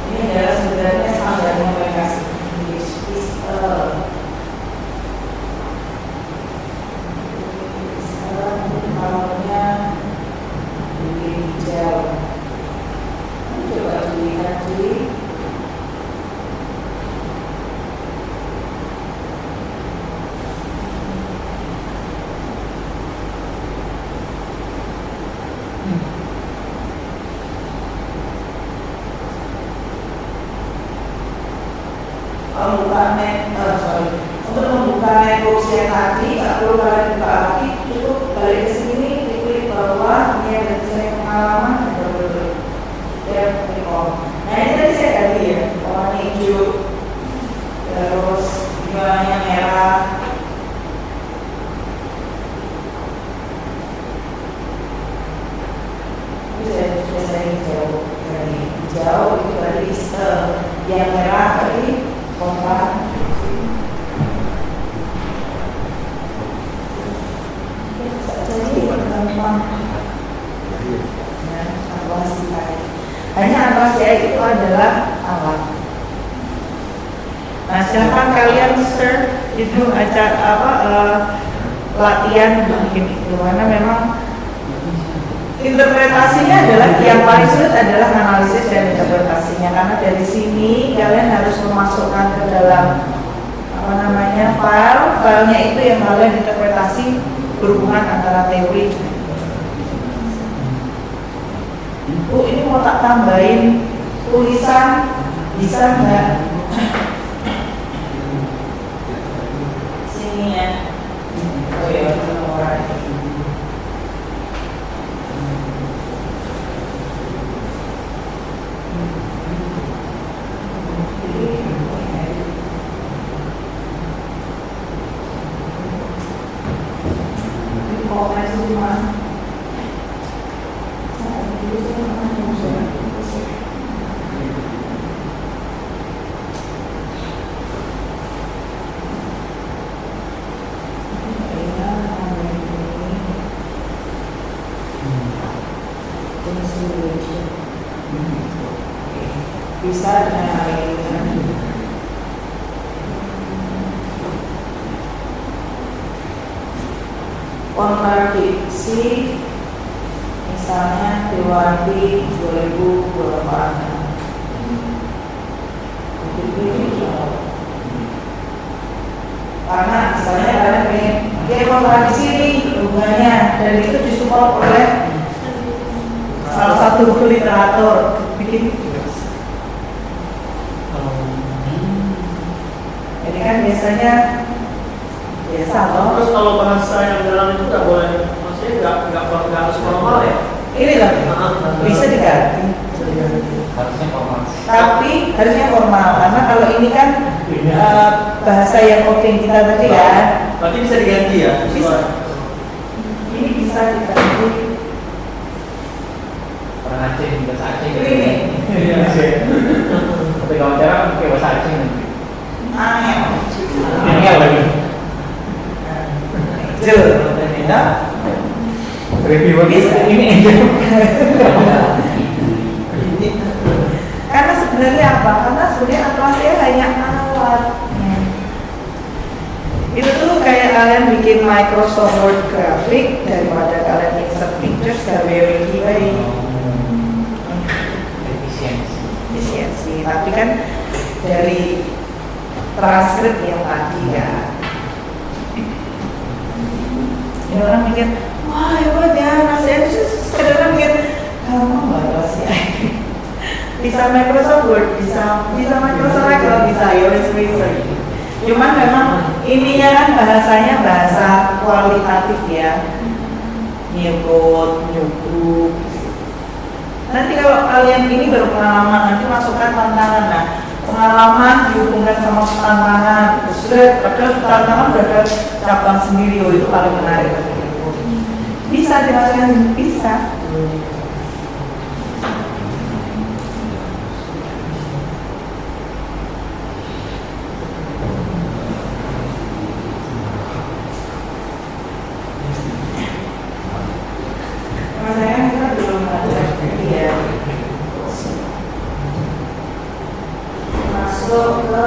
Ini adalah sebenarnya standar komunikasi. Is a. Kalaunya lebih hijau. Coba dilihat di untuk membuka netbox yang tadi, tak perlu kalian buka lagi, cukup balik ke sini, diklik bawah, ini ada tulisan pengalaman, dan double-klik. Ya, klik on. Nah ini tadi saya ganti ya, warna hijau, terus warnanya merah. Ini sudah saya hijau, dari hijau itu dari yang merah tadi kontak. Hanya analisasi itu adalah alat. Nah, silakan kalian search itu acara latihan bikin itu, karena memang interpretasinya adalah yang paling sulit adalah analisis dan interpretasinya, karena dari sini kalian harus memasukkan ke dalam filenya itu yang kalian interpretasi berhubungan antara teori. Bu, ini mau tak tambahin tulisan, bisa nggak? Sini ya. Oh ya, orang. Ini mau masuk Bisa dengan ini. Kontradiksi misalnya Dewanti 2024. Karena misalnya kalian pengen dia kontradiksi nih hubungannya, dan itu disupport oleh salah satu buku literatur bikin. Ini kan biasanya biasa loh. Terus kalau bahasa yang dalam itu nggak boleh, maksudnya nggak harus formal ya? Ini loh, bisa diganti. Harusnya formal. Tapi harusnya formal karena kalau ini kan bahasa yang coding kita tadi ya. Berarti bisa diganti ya? Bisa. Ini bisa diganti. Orang Aceh, bahasa Aceh. Ini. Iya. Tapi kalau cara pakai bahasa Aceh nanti. Angel. Ini apa lagi? Jel. Nah, Review Bisa. ini aja. karena sebenarnya apa? Karena sebenarnya Atlasia hanya alat. Itu tuh kayak kalian bikin Microsoft Word grafik daripada kalian insert pictures dan very way. Efisiensi. Tapi kan dari transkrip yang tadi ya. Ini orang mikir, wah hebat ya, rasanya itu sekedar mikir, kamu nggak rahasia. Bisa Microsoft Word, bisa Microsoft Excel, bisa iOS bisa. Cuman memang ininya kan bahasanya bahasa kualitatif ya, new code, new group. Nanti kalau kalian ini baru pengalaman, nanti masukkan tantangan. Nah, pengalaman dihubungkan sama tantangan. Sudah ada tantangan, udah ada cabang sendiri, oh itu paling menarik. Bisa dimasukkan, bisa. Makanya kita belum ada ya. Masuk ke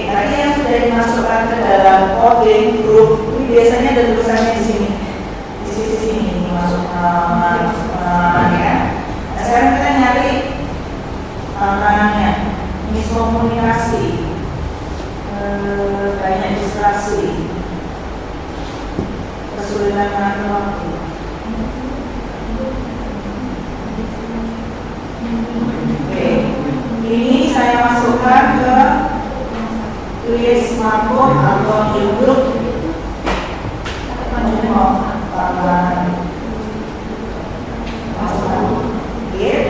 tadi yang sudah dimasukkan ke dalam coding group ini biasanya ada tulisannya di sini, di sisi sini ini masuk nama ya. Nah, sekarang kita nyari tantangannya, miskomunikasi, banyak distraksi, kesulitan mengatur waktu. Oke, ini saya masukkan ke tulis smartphone atau new group. Ini mau tambahan masukkan git.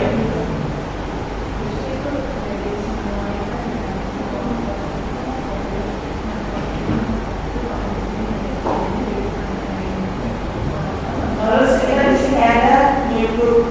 Terus kita di sini ada new group.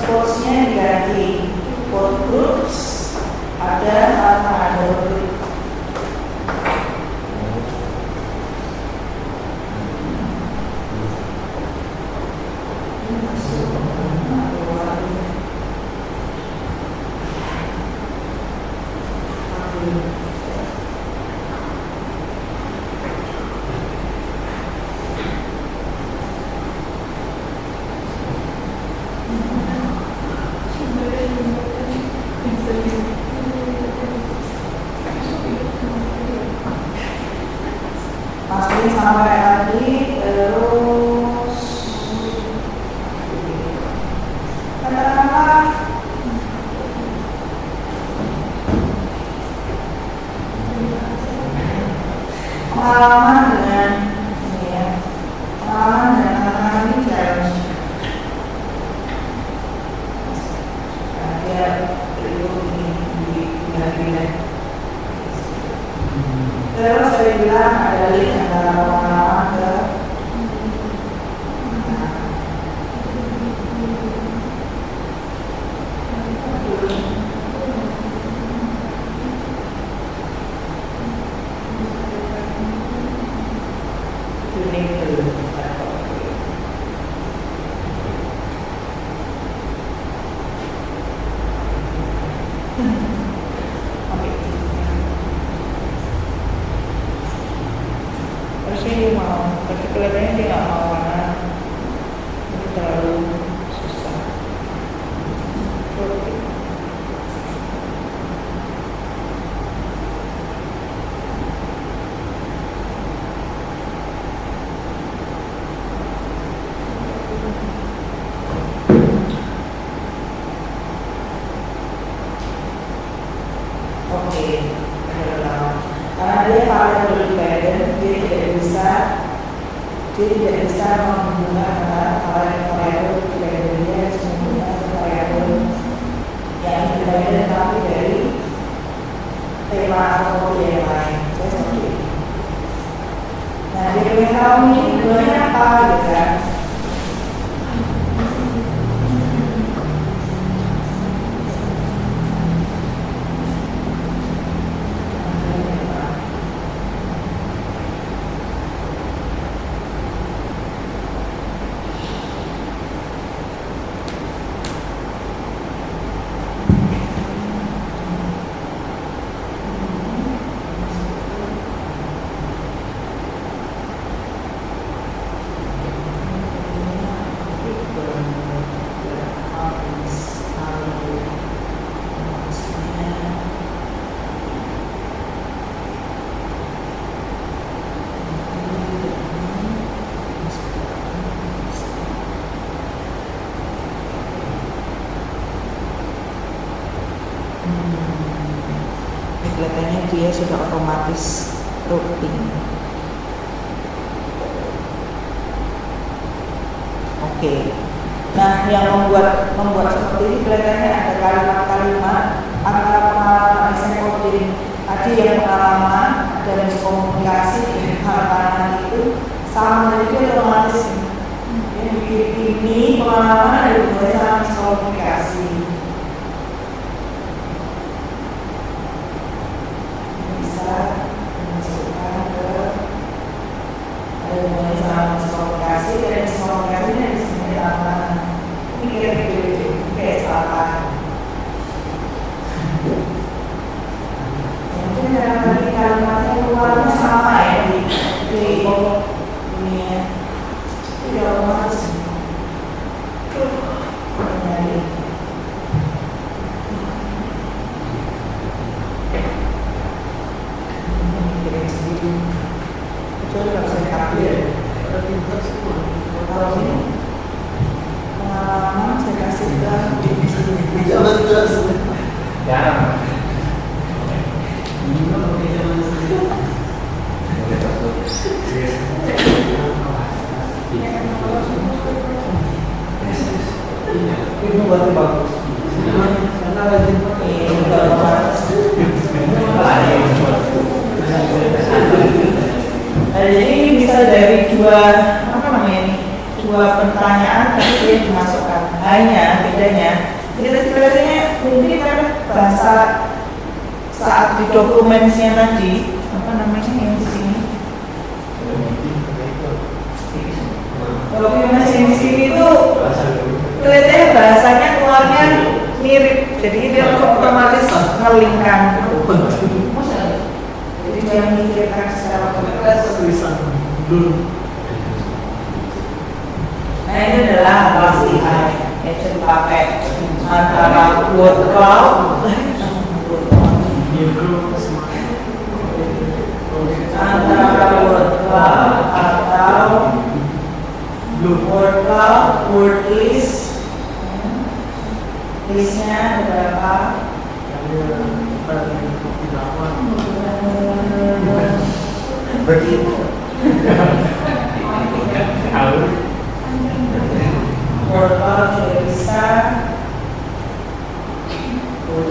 sportsnya diganti sport groups, ada group. Masih sama kayak tadi, terus katakanlah pengalaman dengan ini ya, pengalaman dengan anak-anak ini challenge. Dia itu ini. Terus saya bilang ada link antara pengalaman ke link ke dia mau, tapi kelihatannya dia nggak mau karena itu terlalu susah. Oke, karena dia variabel dependent, dia tidak bisa menggunakan variabel dependent, dia harus menggunakan variabel yang independen tapi dari tema atau kode yang lain. Saya seperti itu. Nah, dia pengen tahu ini gunanya apa gitu kan? Kelihatannya dia sudah otomatis routing. Oke. Nah, yang membuat seperti ini kelihatannya ada kalimat-kalimat antara pengalaman coding tadi yang pengalaman dan miskomunikasi dengan hal-hal itu sama, jadi otomatis ini pengalaman ada hubungannya sama miskomunikasi. Komunikasi dan komunikasinya di sini apa? Ini kayak apa? Mungkin dalam kalimatnya keluarnya sama ya di ini ya. Tidak otomatis. Kecuali kalau saya takdir. Kalau ini pengalaman saya kasih ke Jangan jelas. jarang. Itu berarti bagus. Karena lagi jadi ini bisa dari dua apa namanya ini, dua pertanyaan tapi dia dimasukkan. Hanya bedanya, biasanya mungkin karena bahasa saat di dokumennya tadi, apa namanya yang di sini? Dokumen yang di sini itu kelihatannya bahasanya keluarnya mirip, jadi dia langsung otomatis ngelingkan. Jadi dia memikirkan secara otomatis. tulisan dulu. Nah ini adalah kelas AI yang bisa dipakai antara word cloud, antara word cloud atau word cloud, word list. Listnya ada berapa? Begitu. Word cloud juga bisa. Word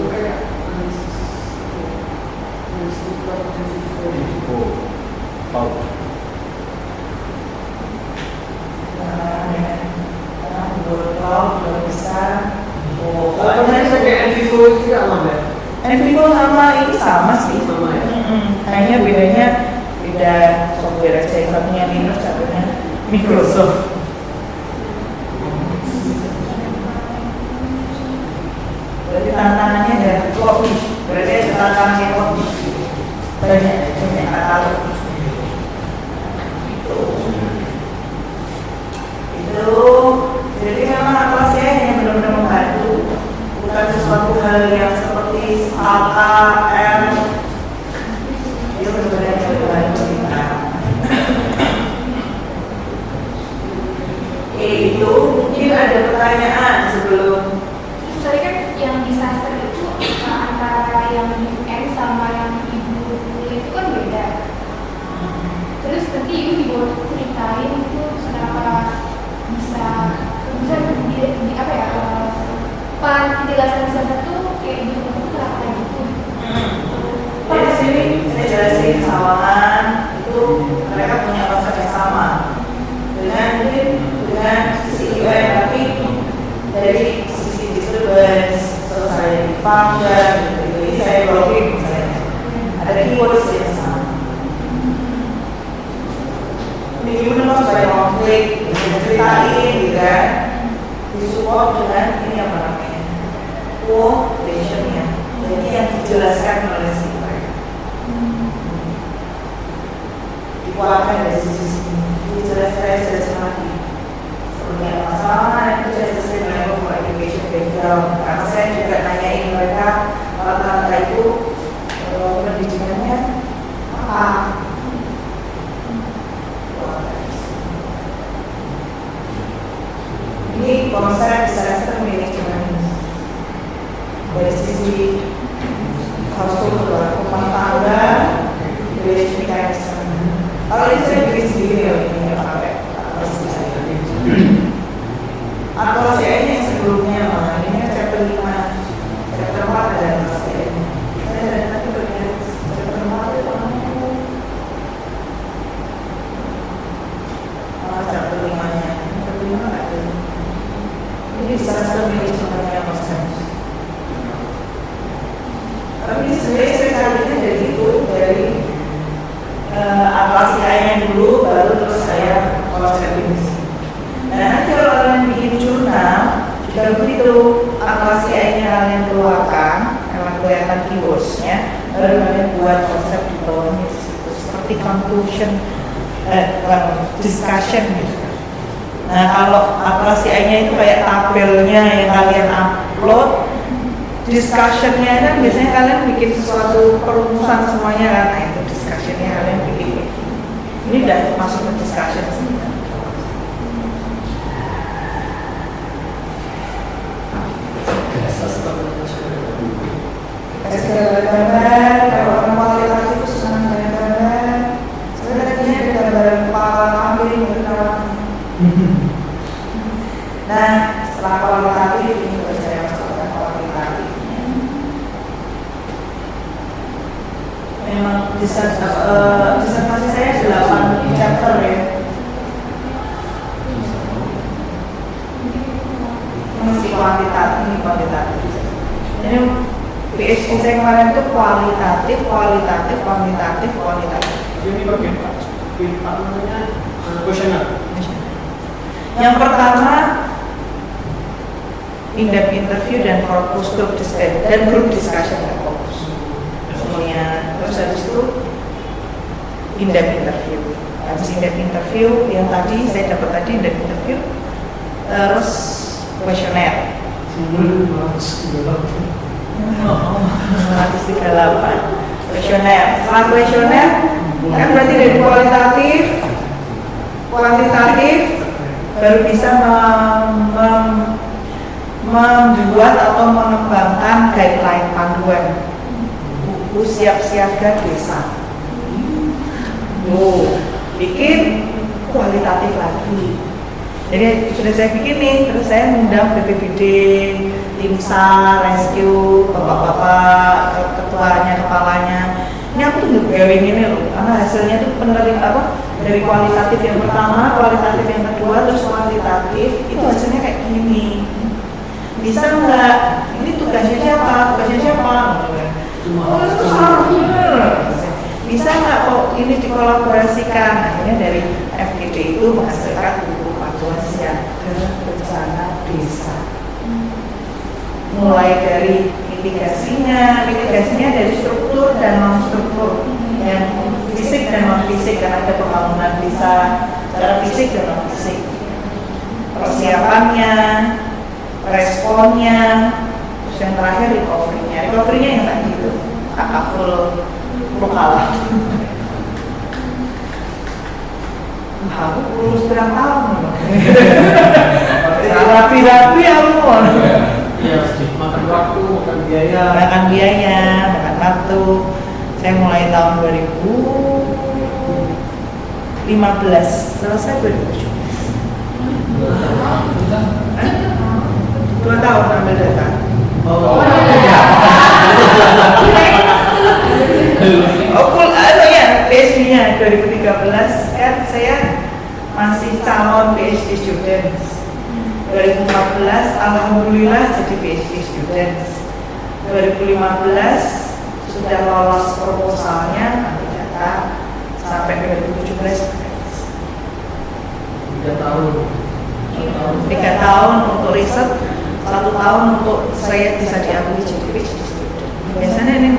cloud juga bisa. Envivo sama ini sama sih. Hanya bedanya beda software aja, yang satunya Linux, satunya Microsoft. Berarti tantangannya ada kopi. Berarti ada tantangannya kopi. Banyak katalog. Itu jadi memang aplikasinya yang benar-benar membantu, bukan sesuatu hal yang seperti AKM. Dia benar-benar membantu kita. Itu mungkin ada pertanyaan sebelum. Tadi kan yang disaster itu antara yang UN sama yang ibu itu kan beda. Terus nanti ibu dibuat ceritain itu kenapa bisa di apa ya, penjelasan disaster tuh kayak gitu, kenapa kayak gitu. Di sini saya jelasin sawangan itu mereka punya konsep yang sama dengan sisi UN, tapi dari sisi disturbance, society function, gitu. Ini saya blocking misalnya. Ada keywords yang sama. Ini gimana supaya konflik, ceritain gitu kan, disupport dengan ini apa namanya, quotation-nya. Jadi yang dijelaskan oleh si mereka dikuatkan dari sisi sini, dijelaskan lagi seperti apa masalahnya, itu saya selesai dengan for education background. Karena saya juga nanyain mereka rata-rata itu pendidikannya apa. Ini konsep disaster management dari sisi household rumah tangga, village mechanism. Kalau ini saya bikin sendiri ya, ini nggak pakai aplikasi saya. Aplikasi ini yang sebelumnya, ini kan chapter 5, chapter 4 ada aplikasi ini. Saya dari tadi berpikir chapter 4 itu namanya chapter 5-nya, chapter 5 nggak ada. Ini disaster management-nya konsep. Tapi sebenarnya saya carinya dari itu, dari aplikasi AI-nya dulu, baru terus saya konsepin di sini. Nah nanti kalau kalian bikin jurnal, juga begitu, aplikasi AI-nya kalian keluarkan, kalian kelihatan keywords-nya, baru kalian buat konsep di bawahnya di situ, seperti conclusion, discussion gitu. Nah kalau aplikasi AI-nya itu kayak tabelnya yang kalian upload, discussion-nya kan biasanya kalian bikin sesuatu perumusan semuanya kan, nah itu discussion-nya kalian bikin. Ini udah masuk ke discussion sebenarnya. Gambar, kalau orang kualitatif itu senang gambar. Sebenarnya ada gambar kepala kambing berkawan. Nah setelah kualitatif ini baru saya masukkan kualitatifnya. Memang disertasi saya 8 chapter ya. Yang kuantitatif. Jadi PhD saya kemarin itu kualitatif. Jadi bagian apa namanya kuesioner. Yang pertama in-depth interview dan group discussion dan fokus. Kemudian terus habis itu in-depth interview. Habis in-depth interview yang tadi saya dapat tadi in-depth interview, terus kuesioner. 138 kuesioner. Setelah kuesioner kan berarti dari kuantitatif baru bisa membuat atau mengembangkan guideline panduan buku siap siaga desa. Bikin kualitatif lagi. Jadi sudah saya bikin nih, terus saya mengundang BPBD, tim SAR, rescue, bapak-bapak, ketuanya, kepalanya. Ini aku tuh gawe ini loh, karena hasilnya tuh dari kualitatif yang pertama, kualitatif yang kedua, terus kuantitatif, itu hasilnya kayak gini. Bisa nggak? Ini tugasnya siapa? Oh, itu salah. Bisa nggak kok ini dikolaborasikan? Akhirnya dari FGD itu menghasilkan buku panduan siaga bencana desa. Mulai dari mitigasinya dari struktur dan non struktur, yang fisik dan non fisik, karena ada pembangunan desa secara fisik dan non fisik, persiapannya, responnya, terus yang terakhir recovery-nya yang tadi itu full kalah. Aku lulus berapa tahun? Rapi-rapi aku mau. Iya, makan waktu, makan biaya, makan waktu. Saya mulai tahun 2015, selesai 2017. 2 tahun ambil data. PhD-nya 2013 kan saya masih calon PhD students. 2014 alhamdulillah jadi PhD students. 2015 sudah lolos proposalnya, ambil data sampai 2017. 3 tahun. 3 tahun untuk riset, 1 tahun untuk saya bisa diakui jadi PhD student. Biasanya ini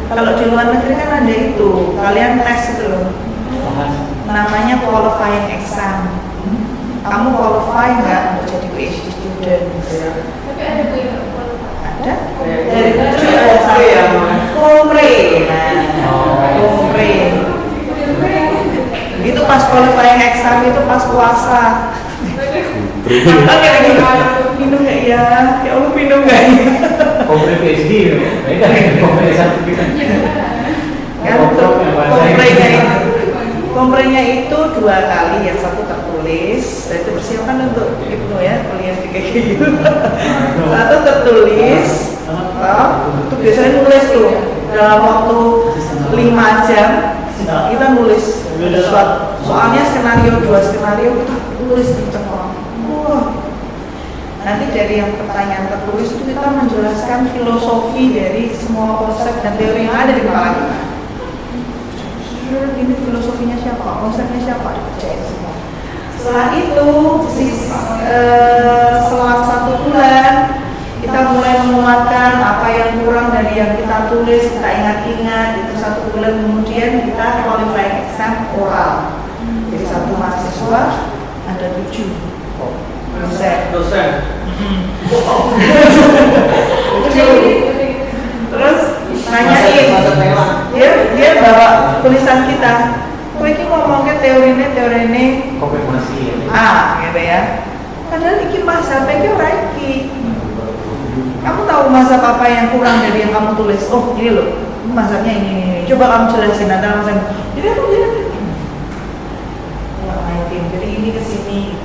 kalau di luar negeri kan ada itu, kalian tes itu loh, namanya qualifying exam. Kamu qualify nggak untuk jadi PhD student? Tapi ada Bu yang nggak qualify. Ada. Dari 7 ada 1. Kompre. Itu pas qualifying exam itu pas puasa. Kayak gini, minum nggak ya? Ya Allah minum nggak ya? Kompre PhD, beda dengan kompre sertifikat. Kan komprenya itu 2 kali, yang 1 tertulis, dan itu persiapan untuk Ibnu ya, kuliah kayak gitu. 1 tertulis, itu biasanya nulis tuh dalam waktu 5 jam kita nulis. Soalnya skenario 2 skenario kita tulis kenceng. Nanti dari yang pertanyaan tertulis itu kita menjelaskan filosofi dari semua konsep dan teori yang ada di kepala kita. Ini filosofinya siapa, konsepnya siapa, dipercaya semua. Setelah itu, selang 1 bulan, kita mulai menguatkan apa yang kurang dari yang kita tulis, kita ingat-ingat. Itu 1 bulan kemudian kita qualifying exam oral. Jadi 1 mahasiswa ada 7 dosen. Terus nanyain, dia bawa tulisan kita. Kok ini ngomongnya teori ini Konfirmasi. gitu ya. Padahal ini masa iki ora iki. Kamu tahu mazhab apa yang kurang dari yang kamu tulis? Oh ini loh, mazhabnya ini. Coba kamu jelasin antara mazhab. Jadi aku bilang, jadi ini kesini.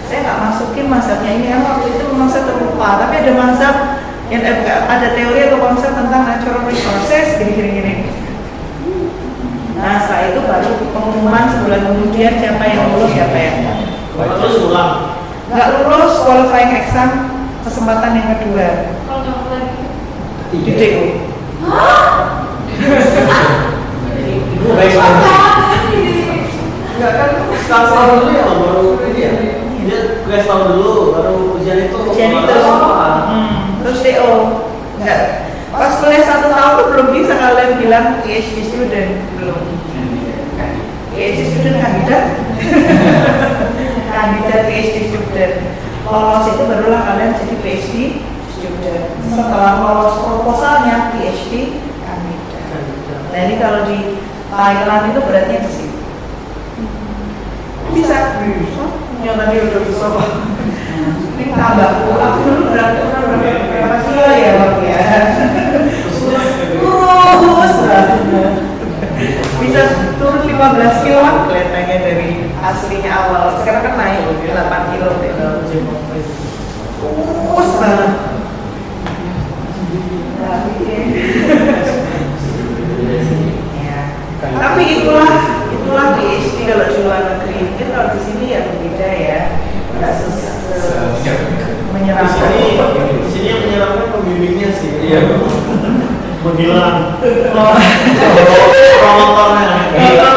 Saya nggak masukin mazhabnya ini karena waktu itu memang saya terlupa. Tapi ada mazhab yang ada teori atau konsep tentang natural resources gini. Nah setelah itu baru pengumuman sebulan kemudian siapa yang lulus siapa yang enggak. Terus ulang. Nggak lulus qualifying exam kesempatan yang kedua Kalau nggak mau lagi. di DO. Itu baik banget. Enggak kan setelah tahun dulu ya baru ini ya. Dia kuliah tahun dulu baru ujian itu. Ujian itu. Terus DO. Enggak. Pas kuliah 1 tahun tuh belum bisa kalian bilang PhD student, belum. PhD student kandidat. Kandidat PhD student. Lolos itu barulah kalian jadi PhD student. Setelah lolos proposalnya PhD kandidat. Nah ini kalau di Thailand itu beratnya ke situ. Bisa. Ya tadi udah bisa kok. Ini tambah. Aku dulu berapa kilo ya Bang ya? Terus bisa turun 15 kilo kelihatannya dari aslinya awal. Sekarang kan naik 8 kilo. Terus banget. Ya. Tapi itulah PhD kalau di luar negeri. Mungkin kalau di sini ya berbeda ya. Nggak menyeramkan. Di sini yang menyeramkan pembimbingnya sih. Iya. Menghilang. Promotornya.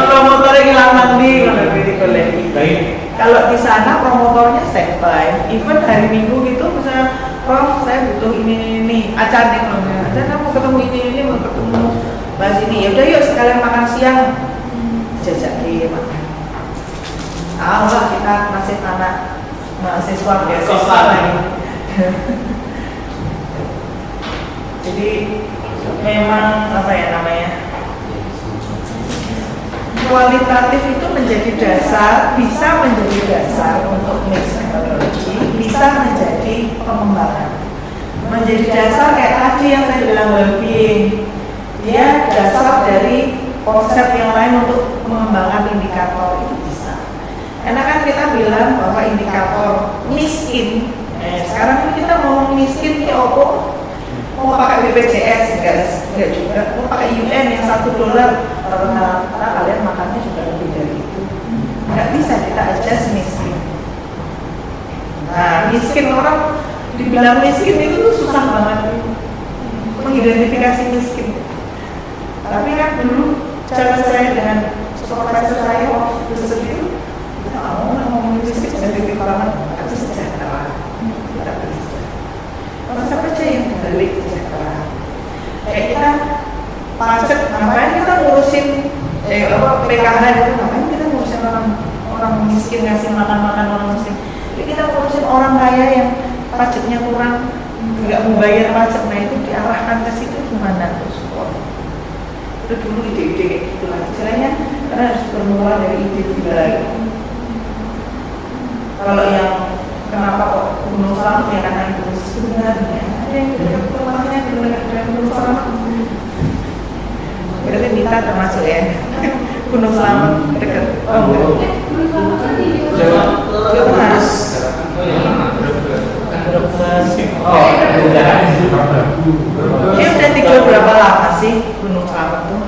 Promotornya hilang nanti kalau kuliah. Baik. Kalau di sana promotornya standby. Even hari Minggu gitu misalnya Prof saya butuh ini acara nih kalau acara mau ketemu ini mau ketemu bahas ini ya udah yuk sekalian makan siang jajak di makan. Allah kita masih anak mahasiswa biasa lagi. Jadi memang apa ya namanya kualitatif itu menjadi dasar, bisa menjadi dasar untuk mixed methodology, bisa menjadi pengembangan. Menjadi dasar kayak tadi yang saya bilang well-being, dia dasar dari konsep yang lain untuk mengembangkan indikator itu bisa. Karena kan kita bilang bahwa indikator miskin, sekarang ini kita ngomong miskin di Oppo, mau pakai BPJS enggak juga, mau pakai UN yang $1 karena kalian makannya juga lebih dari itu, nggak bisa kita adjust miskin. Nah miskin orang dibilang miskin itu tuh susah banget mengidentifikasi miskin. Tapi kan dulu cara saya dengan supervisor saya waktu itu ngomongin miskin sensitif banget, aku sejahtera. Masa percaya yang balik sejahtera. Kayak kita pajak, ngapain kita ngurusin PKH itu, ngapain kita ngurusin orang miskin ngasih makan orang miskin. Jadi kita ngurusin orang kaya yang pajaknya kurang, nggak mau bayar pajak. Nah itu diarahkan ke situ gimana tuh support. Itu dulu ide-ide kayak gitu lah. Istilahnya karena harus bermula dari ide gila. Kalau yang kenapa kok Gunung Selamat ya karena itu sebenarnya ada yang dekat rumahnya Gunung Selamat. Berarti kita termasuk ya Gunung Selamat dekat. Gunung Selamat kan di Jawa Tengah. Ini udah tinggal berapa lama sih Gunung Selamat tuh?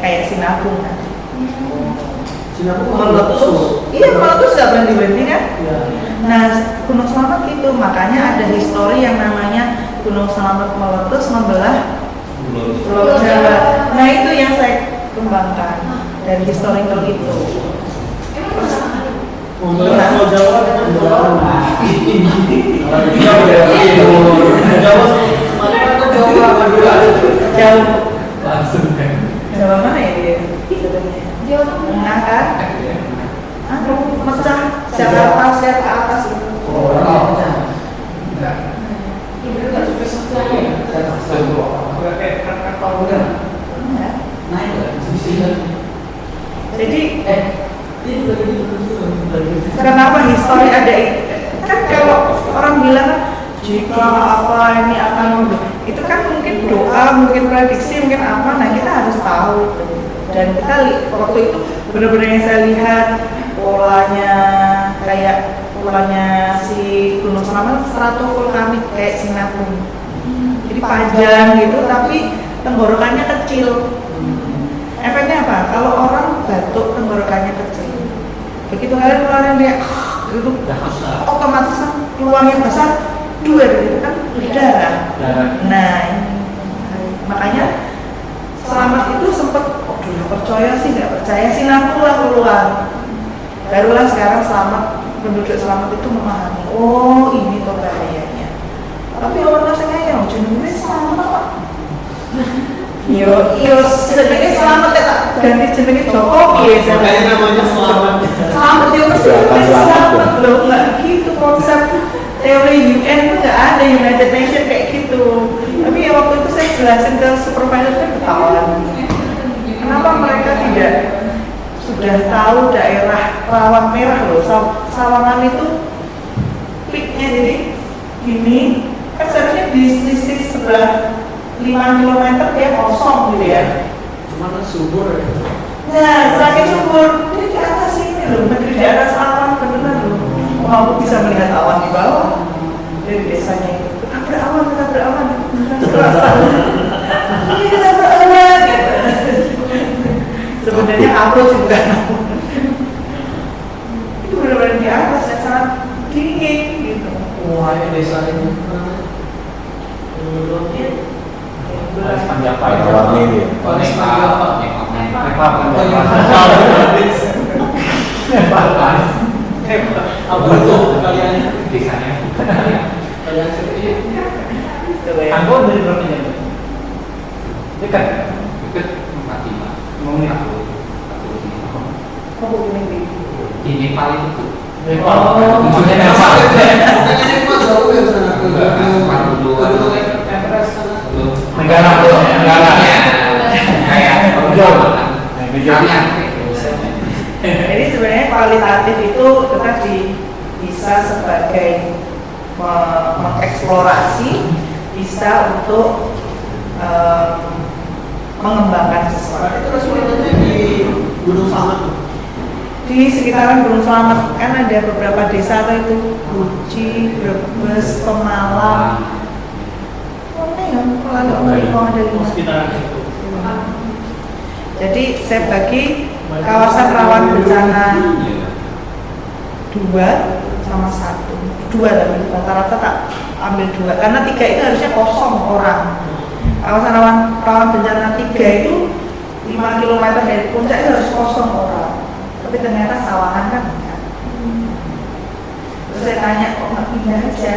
Kayak Sinabung kan? Sinabung meletus. Iya, meletus nggak berhenti kan? Nah, Gunung Selamat gitu, makanya ada histori yang namanya Gunung Selamat meletus membelah Pulau Jawa. Nah itu yang saya kembangkan dari historical itu. Membelah Pulau Jawa dengan Jawa. Jawa Sumatera atau Jawa Madura? Jauh. Langsung kan. Jawa mana ya dia? Jawa Tengah kan? Mecah Jakarta saya ke atas itu. Jadi kenapa histori ada itu? Kan kalau orang bilang jika apa ini akan itu kan mungkin doa, mungkin prediksi, mungkin apa. Nah kita harus tahu dan kita waktu itu benar-benar yang saya lihat polanya kayak polanya si Gunung Selamat stratovulkanik kayak Sinabung. Jadi panjang gitu tapi tenggorokannya kecil. Efeknya apa? Kalau orang batuk tenggorokannya kecil. Begitu kalian keluarin dia gitu, otomatis kan peluangnya besar, dua itu kan berdarah. Nah, makanya Selamat itu sempat dulu percaya sih, nggak percaya sih, nampunglah keluar. Barulah sekarang penduduk Selamat itu memahami, oh ini tuh bahayanya. Tapi orang rasanya yang jenenge Selamat apa? Yo sebenarnya Selamat ya tak ganti jenenge Jokowi ya. Makanya namanya Selamat. Selamat ya pasti selamat loh, nggak gitu konsep teori UN tuh nggak ada United Nations kayak gitu. Tapi ya waktu itu saya jelasin ke supervisor saya ketahuan. Kenapa mereka tidak sudah tahu daerah rawan merah loh, Sawangan itu peaknya jadi gini, kan seharusnya di sisi sebelah 5 km dia kosong gitu ya. Cuma kan subur ya. Nah, semakin subur, ini di atas ini loh, negeri di atas awan benar loh. Oh, aku bisa melihat awan di bawah. Dari desanya itu, kita berawan. Terasa. Ini kita berawan. Sebenarnya aku sih bukan aku. Itu benar-benar di atas yang sangat dingin gitu. Wah, ini desa ini. Panjang Warna ini. Apa itu kalian? Desanya. Kalian seperti Angkot dari berapa jam? Dekat. Dekat 45. Mau nih? Kamu gini. Di Nepal itu. Oh, Maksudnya Nepal. Makanya Nepal jauh ya sana. Negara. Kayak Negara. Jadi sebenarnya kualitatif itu tetap bisa sebagai mengeksplorasi, bisa untuk mengembangkan sesuatu. Itu responnya di Gunung Selamat. Di sekitaran Gunung Selamat kan ada beberapa desa itu Guci, Brebes, Pemalang. Mana ya? Kalau ada 5. Sekitaran situ. Jadi saya bagi kawasan rawan bencana 2 sama 1. 2 tapi rata-rata tak ambil 2 karena 3 itu harusnya kosong orang. Kawasan rawan bencana 3 itu 5 km dari puncak itu harus kosong orang. Tapi ternyata Sawangan kan enggak. Terus saya tanya kok nggak pindah aja?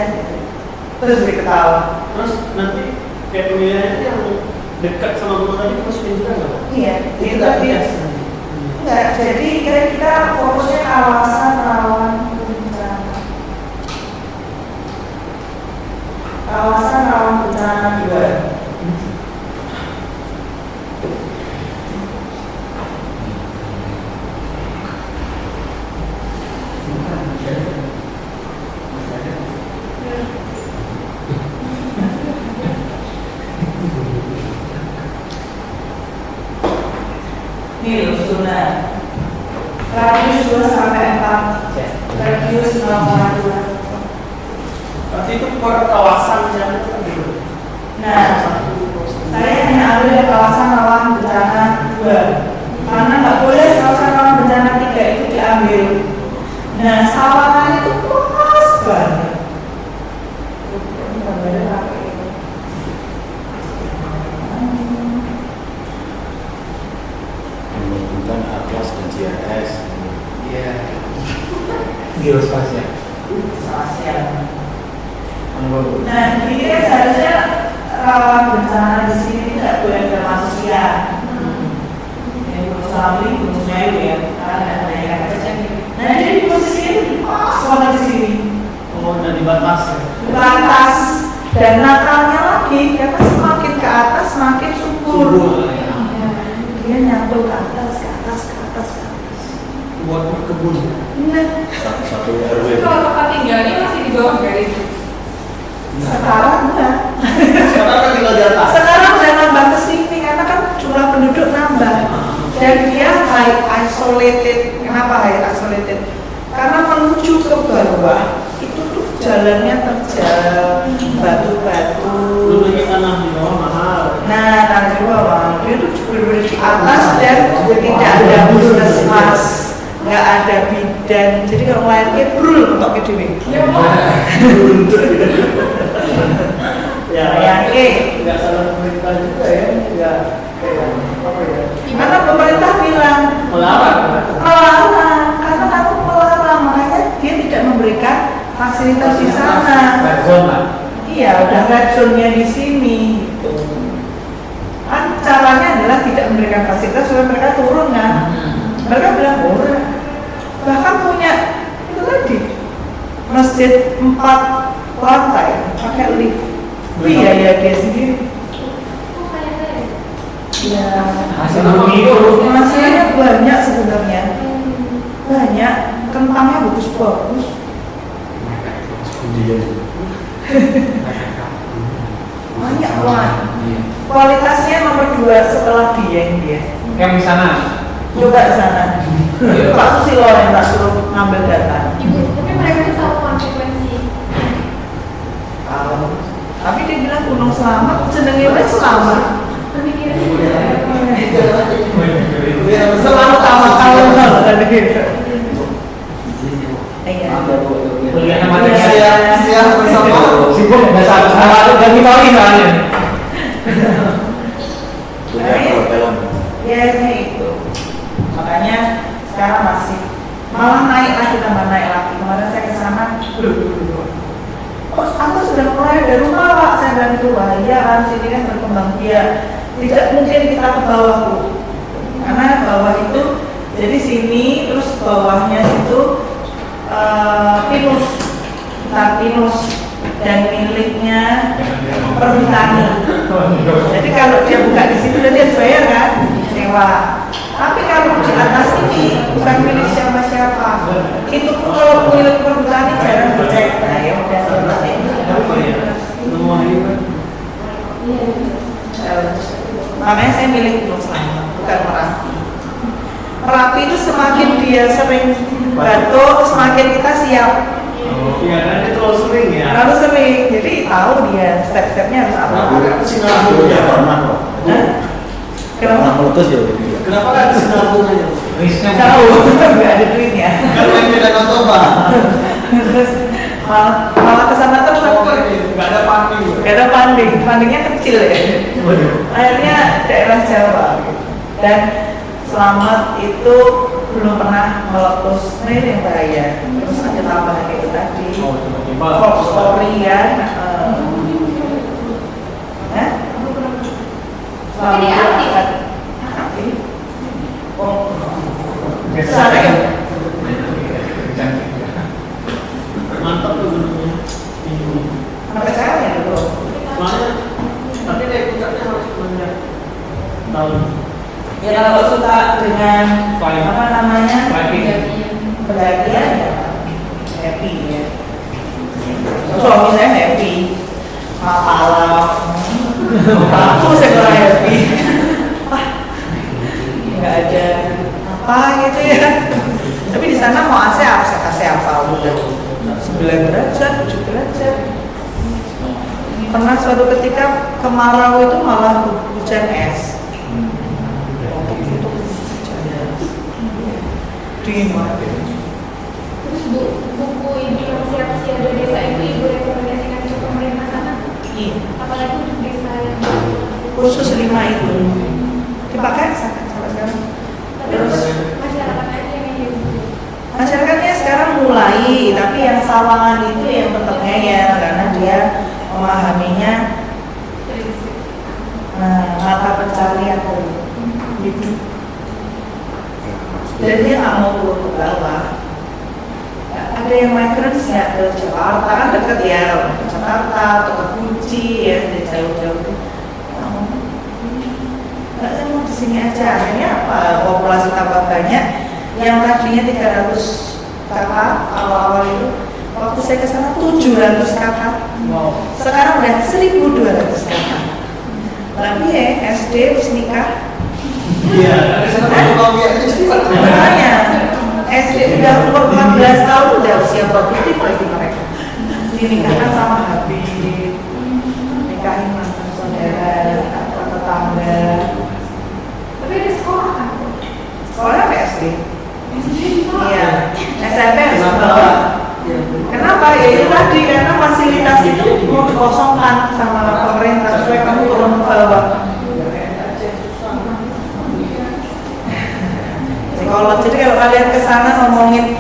Terus dia ketawa. Terus nanti kayak pemilihan itu yang dekat sama gunung tadi masukin juga nggak? Iya, Itu itu nggak dia. bias. Enggak, jadi kita fokusnya kawasan rawan bencana. Kawasan rawan bencana 2. Ini loh zona radius 2 sampai 4, radius 0,2. Berarti itu per kawasan yang gitu. Nah, saya hanya ambil yang kawasan rawan bencana 2 karena nggak boleh kawasan rawan bencana 3 itu diambil. Nah, Sawangan itu pas banget. Ini gambarnya pakai ini. Menunjukkan atlas dan GIS. Iya. Geospasial. Spasial. Angkot. Nah, ini kan seharusnya rawan bencana di sini tidak boleh ada manusia. Yang Gunung Selamat, Gunung Semeru ya, karena ada daerah kecil. Nah, jadi di posisi ini pas banget di sini. Oh, udah dibatas ya. Batas dan nakalnya lagi karena semakin ke atas semakin subur. Dia nyambung ke atas, ke atas, ke atas, ke atas. Buat berkebun. Nah, Satu RW. Kalau tempat tinggalnya masih di bawah garis. sekarang enggak. Sekarang kan tinggal di atas. Sekarang udah nambah ke sini karena kan jumlah penduduk nambah dan dia high isolated. Kenapa high isolated? Karena menuju ke bawah itu tuh jalannya terjal, batu-batu. Dulunya tanah di bawah mahal. Nah, tanah di bawah dia tuh benar-benar di atas dan tidak ada puskesmas, nggak ada bidan. edan. Jadi kalau melahirkan brul untuk ke dewe. Ya, Bayangke. Nggak salah pemerintah juga ya, nggak kayak apa ya? Karena pemerintah bilang Melarang. karena kamu melarang, makanya dia tidak memberikan fasilitas di sana. Red zone lah. Iya, udah red zone-nya di sini. Gitu. Kan caranya adalah tidak memberikan fasilitas supaya mereka turun kan. Mereka bilang murah. Bahkan punya itu tadi masjid 4 lantai pakai lift. Biaya dia sendiri. Oh, kayak Ya, Hasil bumi itu. hasilnya banyak sebenarnya. Banyak, kentangnya bagus-bagus. Banyak banget. Kualitasnya nomor 2 setelah Dieng dia. Kayak di sana. Coba ke sana. Pak Susilo yang tak suruh ngambil data. Ibu, tapi mereka tuh tahu konsekuensi. Tahu. Tapi dia bilang Gunung Selamat, jenenge wis selamat. Pemikiran Selalu tahu kan gitu. Iya. Kuliahnya mati Siap bersama. sibuk nggak salah dan kita soalnya. Film. Ya itu. Makanya sekarang masih malah naik lagi tambah naik lagi. Kemarin saya ke sana. Oh, Anda sudah mulai dari rumah Pak. Saya bilang itu bahaya kan, sini kan berkembang biak. Tidak mungkin kita ke bawah Bu. Karena bawah itu jadi sini terus bawahnya situ pinus, hutan pinus dan miliknya perhutani. Jadi kalau dia buka di situ dan dia harus bayar kan, sewa. Tapi kalau di atas ini bukan milik siapa-siapa. Itu pun kalau milik perhutani jarang dicek. Nah ya udah. Makanya saya milih Gunung Selamat, bukan Merapi. Merapi itu semakin dia sering batuk, semakin kita siap. Iya, kan itu terlalu sering ya. Lalu sering, jadi tahu dia step-stepnya harus apa. Singapura ya pernah kok. Hah? Pernah Kenapa? meletus ya gitu. Kenapa kan di Singapura aja? Risknya Jauh, nggak ada duitnya. Karena ini Danau Toba. Terus malah kesana terus aku Nggak ada funding. nggak ada fundingnya kecil ya. Akhirnya daerah Jawa dan Selamat itu belum pernah meletus. Nah ini yang bahaya. Terus ada tambahan itu tadi. Oh, tiba-tiba. Folk story ya. Tapi dia arti kan? Oh, sana ya. Mantap tuh gunungnya. Sampai sekarang ya dulu. Soalnya, tapi naik puncaknya harus menjak tahun. Ya kalau suka dengan Paling. apa namanya Paling. pendakian ya happy ya. Suami saya happy, malam, aku saya kurang happy. Wah, nggak ada apa gitu ya. Tapi di sana mau AC apa udah 9 derajat, 7 derajat. Pernah suatu ketika kemarau itu malah hujan es. Dingin banget. Terus buku ibu yang siap siaga desa itu ibu rekomendasikan ke pemerintah sana? Iya. Apalagi untuk desa yang Khusus 5 itu dipakai sampai sekarang. tapi Terus masyarakat aja yang ini. masyarakatnya sekarang mulai, tapi yang Sawangan itu yang tetap ngeyel karena dia memahaminya mata pencarian hidup. Dan dia nggak mau turun ke bawah. Ada yang migrants ya ke Jakarta kan dekat ya, ke Jakarta atau ke Guci ya, dari jauh-jauh itu. Nggak, saya mau di sini aja. Akhirnya apa? Populasi tambah banyak. Yang tadinya 300 kakak awal-awal itu, waktu saya ke sana 700 kakak. Wow. Sekarang udah 1.200 kakak. Tapi ya SD terus nikah. Iya, dari sana tuh Makanya SD udah umur 14 tahun udah usia produktif lagi mereka. Dinikahkan sama Habib, nikahin mantan saudara atau tetangga. Tapi ada sekolah kan? Soalnya apa SD? Iya. SMP bawah. Psikolog. Jadi kalau kalian ke sana ngomongin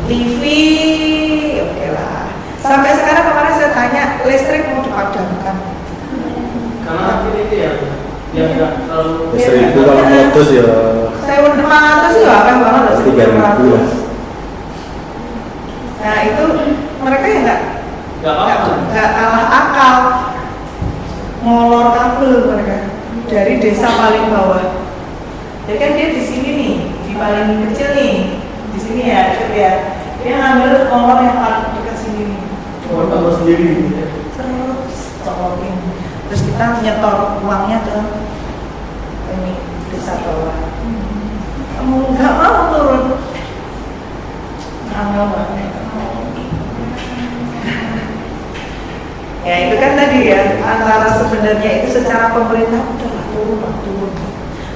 TV, oke lah. Sampai sekarang kemarin saya tanya listrik mau dipadamkan. Karena itu ya, yang nggak terlalu. Seribu kalau meletus ya. Saya udah 500 sih akan banget loh, 3.000 lah. Nah itu mereka ya Nggak apa-apa. nggak kalah akal ngolor kabel mereka dari desa paling bawah. Jadi kan dia di sini nih, di paling kecil nih, di sini ya, deket ya. Dia ngambil ngolor yang paling dekat sini nih. Orang tambah sendiri gitu ya. Terus colokin. Terus kita nyetor uangnya ke ini desa bawah. Kamu nggak mau turun? Nggak mau banget. Ya itu kan tadi ya, antara sebenarnya itu secara pemerintah udahlah turun.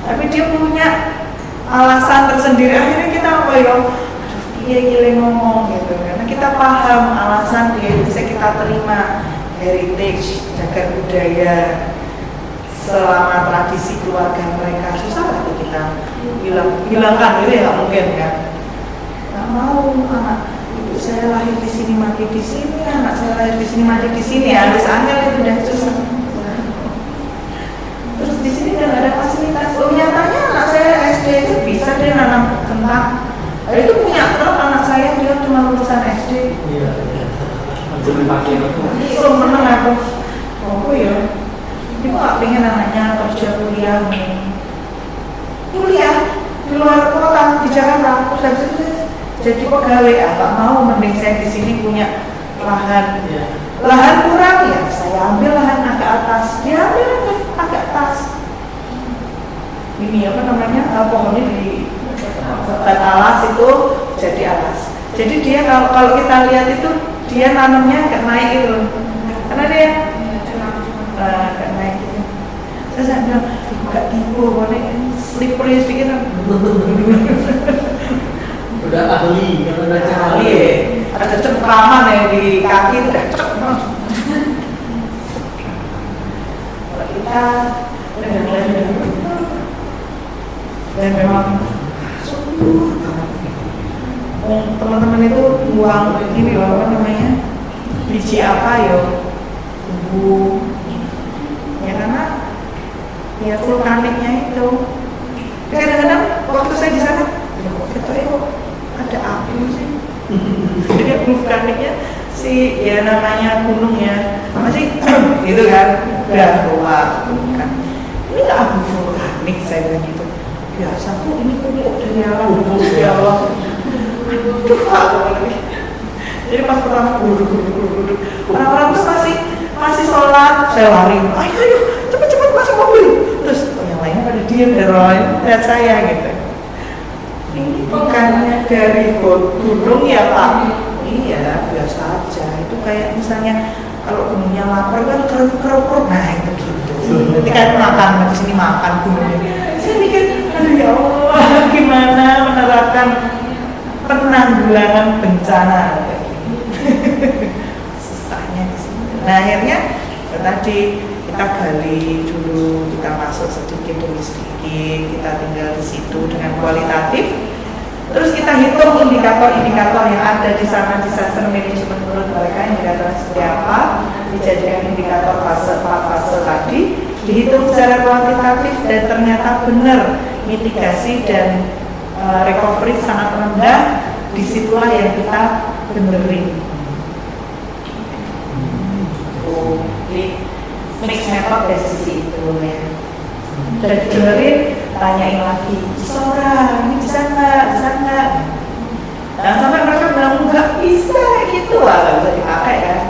Tapi dia punya alasan tersendiri. Akhirnya kita apa ya? Iya gile ngomong gitu. Karena kita paham alasan dia bisa kita terima heritage, jaga budaya selama tradisi keluarga mereka. Susah lah kita hilangkan gitu ya, nggak mungkin kan? Nggak mau anak ibu saya lahir di sini mati di sini, anak saya lahir di sini mati di sini, harus angel itu udah susah. Terus di sini udah nggak ada fasilitas. Oh nyatanya anak saya SD itu bisa dia nanam kentang. Itu punya truk anak saya, dia cuma lulusan SD. Iya. Cuma pakai itu. So menang aku. Oh iya. Dia kok nggak pengen anaknya kerja kuliah nih. Kuliah di luar kota di Jakarta. Terus jadi pegawai. Nggak mau, mending saya di sini punya lahan. Iya. Lahan kurang ya, saya ambil lahan agak atas. Dia ambil agak atas. Ini apa namanya? Pohonnya di buat alas itu jadi alas. Jadi dia kalau kita lihat itu dia nanamnya agak naik itu, karena dia agak naik gitu. Terus saya bilang agak tipu, boleh slippery sedikit. Udah ahli, kan udah ahli. Iya, ada cengkraman ya di kaki itu udah cek. Kalau kita dan memang teman-teman itu buang ini loh, apa namanya, biji apa ya, tubuh ya, karena ya vulkaniknya itu. Kadang-kadang waktu saya di sana kok ada api sih. Jadi vulkaniknya si ya namanya gunung ya masih gitu kan, udah keluar kan. Ini nggak abu vulkanik, saya bilang gitu. Biasa kok ini kok dari alam, ya Allah. Aduh, jadi pas pertama orang-orang tuh masih sholat, saya lari, ayo cepet masuk mobil. Terus yang lainnya pada diem dan lain lihat saya gitu. Ini bukannya dari gunung ya Pak? Iya, biasa aja. Itu kayak misalnya kalau gunungnya lapar kan keruk, nah itu gitu. Nanti kan makan di sini makan gunungnya. Saya mikir, aduh ya Allah, gimana menerapkan penanggulangan bencana kayak gini. Susahnya di sini. Nah akhirnya tadi kita gali dulu, kita masuk sedikit demi sedikit, kita tinggal di situ dengan kualitatif. Terus kita hitung indikator-indikator yang ada di sana, disaster management menurut mereka indikator seperti apa, dijadikan indikator fase 4 fase tadi, dihitung secara kuantitatif dan ternyata benar mitigasi dan recovery sangat rendah. Disitulah yang kita benerin. Jadi mix method dari sisi itu ya. Sudah didengerin, tanyain lagi, Sora, ini bisa nggak? Dan sampai mereka bilang nggak bisa gitu, nggak bisa dipakai kan.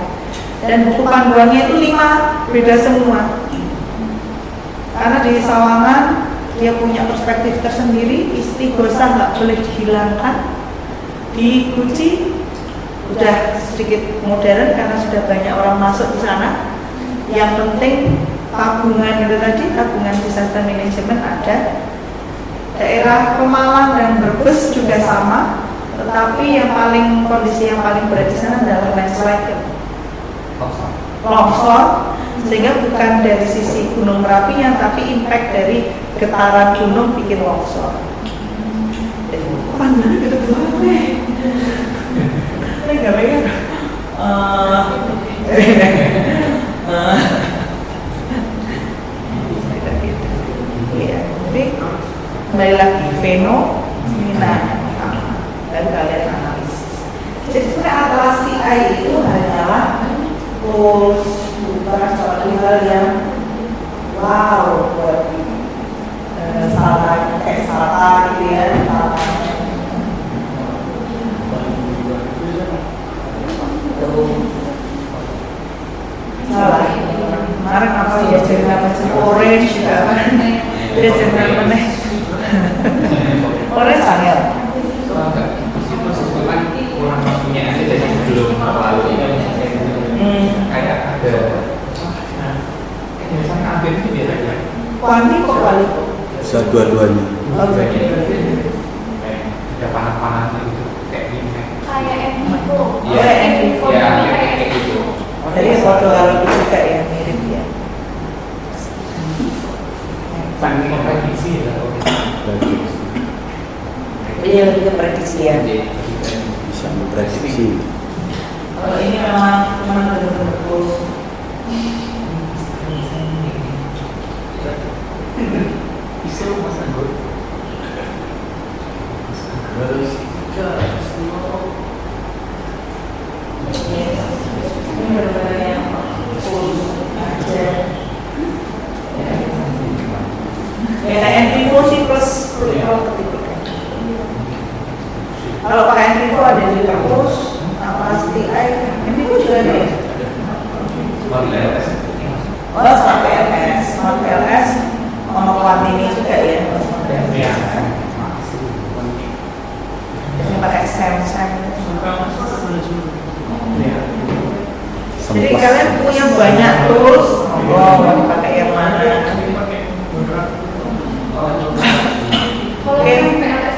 Dan buku panduannya itu 5, beda semua. Karena di Sawangan dia punya perspektif tersendiri, istighosah nggak boleh dihilangkan. Di Guci udah sedikit modern karena sudah banyak orang masuk di sana. Yang penting tabungan itu tadi, tabungan disaster management ada. Daerah Pemalang dan Brebes juga sama, tetapi yang paling kondisi yang paling berat di sana adalah landslide. longsor, sehingga bukan dari sisi Gunung Merapinya, tapi impact dari getaran gunung bikin longsor. Mana gitu banget? Ini nggak bayar. Iya, jadi kembali lagi fenomena dan kalian analisis. Jadi sebenarnya atlasi AI itu hanyalah tools, bukan suatu hal yang wow buat salah kayak salah gitu ya. Salah. Kemarin apa ya cerita macam orange juga kan? Dia cerita mana? Orange angel. Kurang waktunya aja jadi belum lalu kayak ada misalnya hampir itu dia aja Kuanti kok kali? Bisa dua-duanya. ada panas-panas gitu kayak gini kan Kayak Envivo. Iya. Envivo Iya, tapi kayak kayak gitu. Jadi foto kalau juga ya mirip ya. saling memprediksi ya Iya lebih ke prediksi ya. Bisa memprediksi. Kalau ini memang benar-benar terus. bisa mas Anggur Ini benar-benar yang full aja. Ya, Envivo sih plus ketik. Kalau pakai Envivo ada di terus, pasti Envivo juga ada ya. Oh, Smart PLS, Smart ini juga ya. Iya. Ini pakai Samsung. Jadi kalian punya banyak tools, mau pakai yang mana? Kalau yang PLS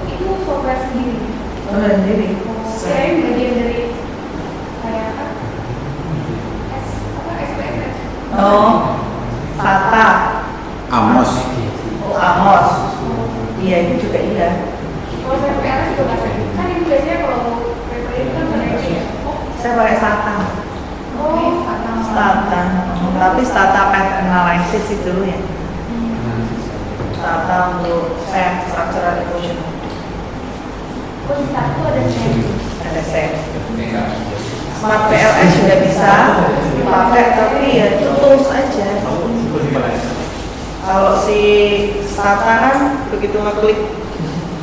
itu software sendiri. Sendiri. Saya bagian dari kayak apa? SPSS. Oh, Tata, Amos. Amos. Iya itu juga iya. Kalau saya PLS juga pakai. Kan itu biasanya kalau paper itu kan pakai itu ya. Saya pakai Stata. Oh, Fatah. Stata. Tapi Stata Path Analysis itu ya. Stata untuk SEM, Structural Equation. Oh, di satu ada SEM. Ada SEM. Smart PLS juga bisa dipakai, tapi ya itu tools aja. Kalau si Stata kan begitu ngeklik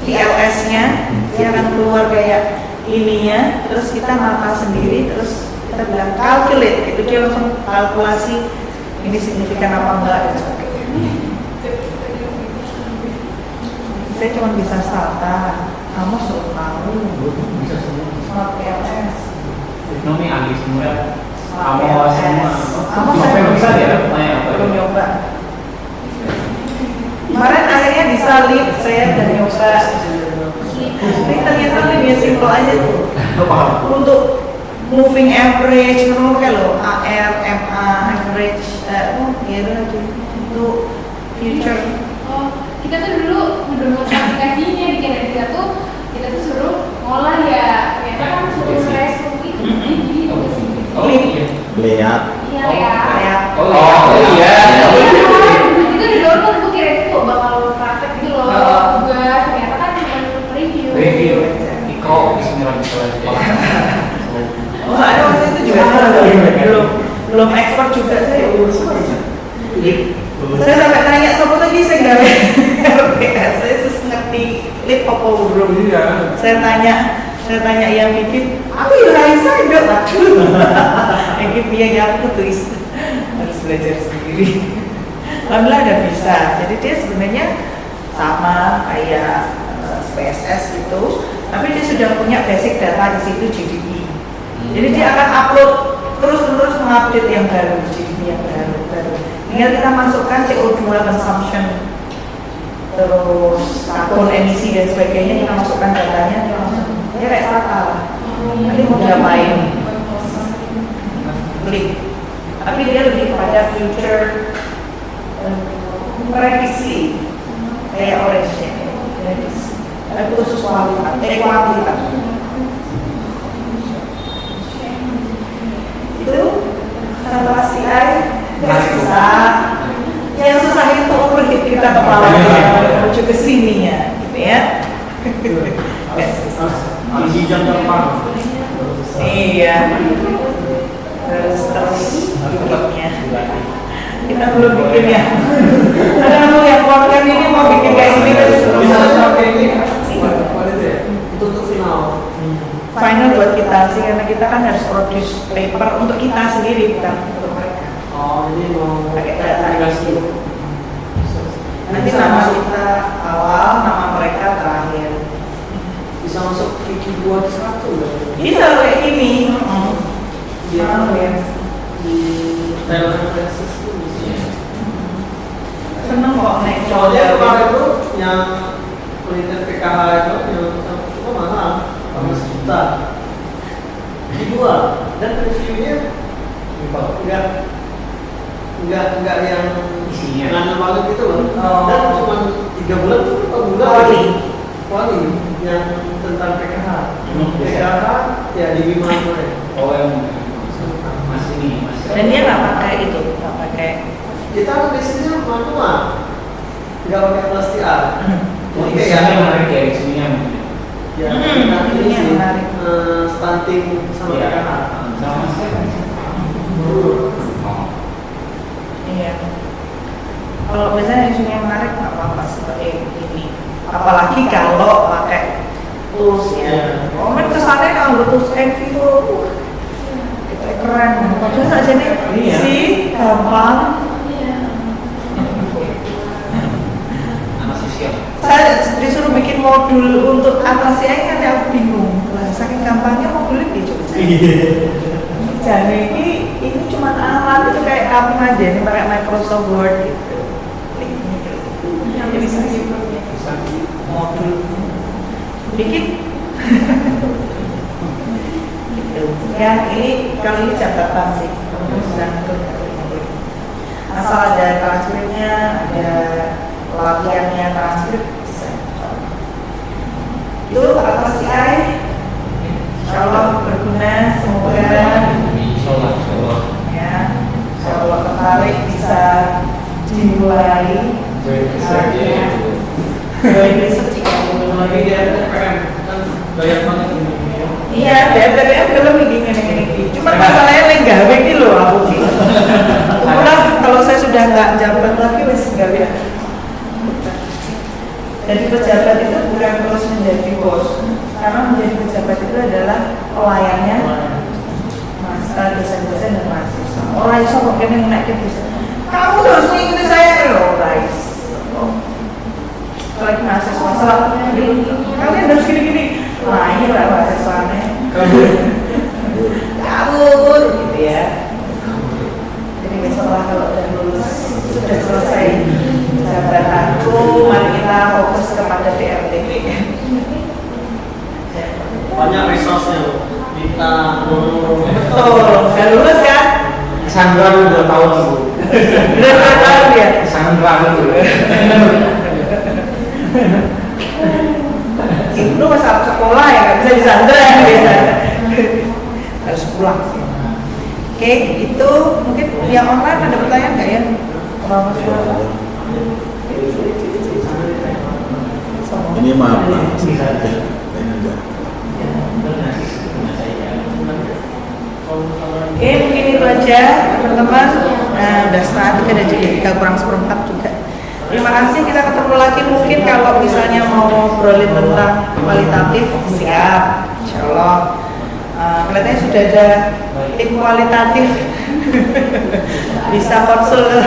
PLS-nya, dia akan keluar kayak ininya, terus kita mata sendiri, terus kita bilang calculate, itu dia langsung kalkulasi ini signifikan apa enggak dan sebagainya. Saya cuma bisa Stata, kamu suruh tahu bisa semua Smart PLS. ekonomi ahli semua Smart kamu semua Kamu cuma saya bisa ya tanya apa belum nyoba. Kemarin akhirnya bisa lead saya dan nyoba. Ini ternyata lebih simpel aja tuh. lo paham Untuk moving average, menurut kayak lo AR, MA, average, ya itu aja. Untuk future. Oh, kita tuh dulu mendownload aplikasinya di Canada kita tuh suruh ngolah ya. Ternyata kan suruh resume itu jadi oh iya Lihat. iya ya. Kayak oh iya Itu di download gue kira itu bakal praktek gitu loh. Tugas ternyata kan cuma review. review Iko sembilan oh ada waktu itu juga belum expert juga saya urus aja. Saya sampai tanya siapa lagi saya nggak RPS, saya terus ngerti lip apa belum. Saya tanya yang bikin, aku ya Raisa dok aku. Yang bikin yang aku tulis harus belajar sendiri. Alhamdulillah ada bisa. Jadi dia sebenarnya sama kayak SPSS gitu, tapi dia sudah punya basic data di situ GDP. Jadi dia akan upload terus-menerus mengupdate yang baru, GDP yang baru. Tinggal kita masukkan CO2 consumption, terus karbon emisi dan sebagainya, kita masukkan datanya, dia langsung dia kayak Stata lah. Nanti mau diapain? klik. Tapi dia lebih kepada future prediksi kayak orange-nya, prediksi. Tapi khusus kualitas, kuantitas. Itu kalkulasi susah. Yang susah itu overheat kita kepalanya menuju ke sininya, gitu ya. Isi jam terbang. Iya. Terus bikinnya. Kita belum bikin ya. Ada yang keluarkan ini mau bikin kayak gini terus Bisa capai ini. Itu untuk final. final buat kita sih, karena kita kan harus produce paper untuk kita sendiri, bukan untuk mereka. Oh, ini mau Pakai data. aplikasi. Nanti nama kita awal, nama mereka terakhir. Bisa masuk Wiki buat satu ya. Bisa kayak gini. Dia Ya. di references itu bisa. Seneng kok naik Soalnya kemarin itu yang penelitian PKH itu cuma mahal, 15 juta. Dijual dan reviewnya enggak yang Isinya. ngana banget gitu loh. Oh. Dan cuma 3 bulan tuh 4 bulan. Kuali yang tentang PKH. PKH ya di Bima kemarin. Oh yang mas ini mas. Dan dia nggak pakai itu, nggak pakai. Kita biasanya manual, nggak pakai plastik A. Oh, Oke isinya ya. menarik ya isinya. Ya, ini ini yang sih menarik. stunting sama Iya. PKH. Sama siapa? Oh. Iya. Kalau misalnya isunya menarik nggak apa-apa seperti ini. Apalagi kalau pakai tools ya. Komen kesannya kalau tools Envivo, kita keren. Padahal aja nih Iya. sih gampang. Anak sosial. Saya disuruh bikin modul untuk atasi AI kan aku bingung. Lah saking gampangnya modulnya dia coba. Jadi ini cuma alat itu kayak kamu aja nih pakai Microsoft Word gitu. Klik ini klik. Jadi bisa Bisa. modul bikin. Gitu. Ya ini kalau ini catatan sih. Kamu sedang asal ada transkripnya, ada latihannya transkrip bisa. Itu atasi AI. Insyaallah berguna, semoga Insyaallah. ya kalau tertarik bisa dimulai. Dari besok jika Lagi dia PPM kan banyak banget ini. iya, BPM belum gini. Cuma masalahnya gawe iki lho aku ki. Udah kalau saya sudah nggak jabat lagi wis gawe. Jadi pejabat itu bukan terus menjadi bos, karena menjadi pejabat itu adalah pelayannya dosen-dosen dan mahasiswa. Orang iso kok kene menaiki dosen. Kamu harus mengikuti saya loh, guys. Kalau mahasiswa salah, kalian harus gini-gini. Nah ini lah mahasiswanya. Kabur gitu ya. Jadi besoklah kalau udah lulus, sudah selesai jabatanku, mari kita fokus kepada PRTP. Banyak resource-nya loh. Kita Betul, udah lulus kan? Sandra udah tahun Bu. Udah tahu dia. Sandra itu. Ibnu masa sekolah ya, nggak bisa disandra ya biasa. Harus pulang. Oke, itu mungkin yang online ada pertanyaan nggak ya? Kalau masalah Ini maaf Pak. Oke, mungkin itu aja teman-teman. Nah, udah setengah 3 dan juga 3 kurang seperempat juga. Terima kasih, kita ketemu lagi mungkin kalau misalnya mau ngobrolin tentang kualitatif, siap, insya Allah. Kelihatannya sudah ada tim kualitatif, bisa konsul ke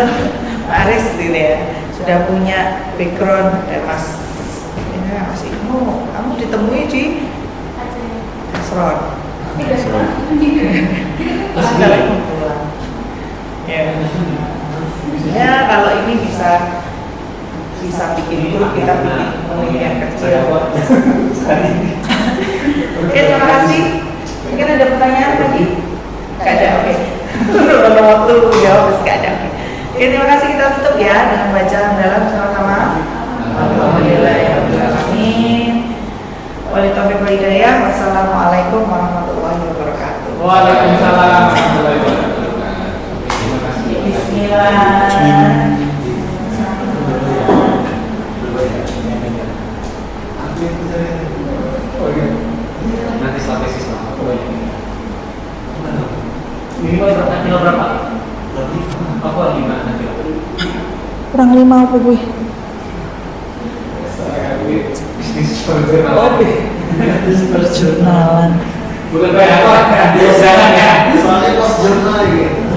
Pak Aris gitu ya. Sudah punya background, ada Mas Ibnu, kamu ditemui di Asron. Ya, kalau ini bisa bikin grup, kita bikin penelitian kecil. Oke, terima kasih. Mungkin ada pertanyaan lagi? Gak ada, oke. kalau waktu jawab gak ada. Oke, terima kasih, kita tutup ya dengan bacaan dalam sama-sama. Alhamdulillahirobbilalamin. Wali taufiq wal hidayah. Wassalamualaikum warahmatullahi wabarakatuh. Waalaikumsalam warahmatullahi wabarakatuh. Terima kasih. Bismillah. Nanti setelah tesis lah. Minimal berapa? Aku 5 nanti. Kurang 5 apa gue? Bisnis perjalanan. Oh, bisnis perjurnalan. Bukan kayak apa? Di jalan ya. Soalnya pas jurnal gitu.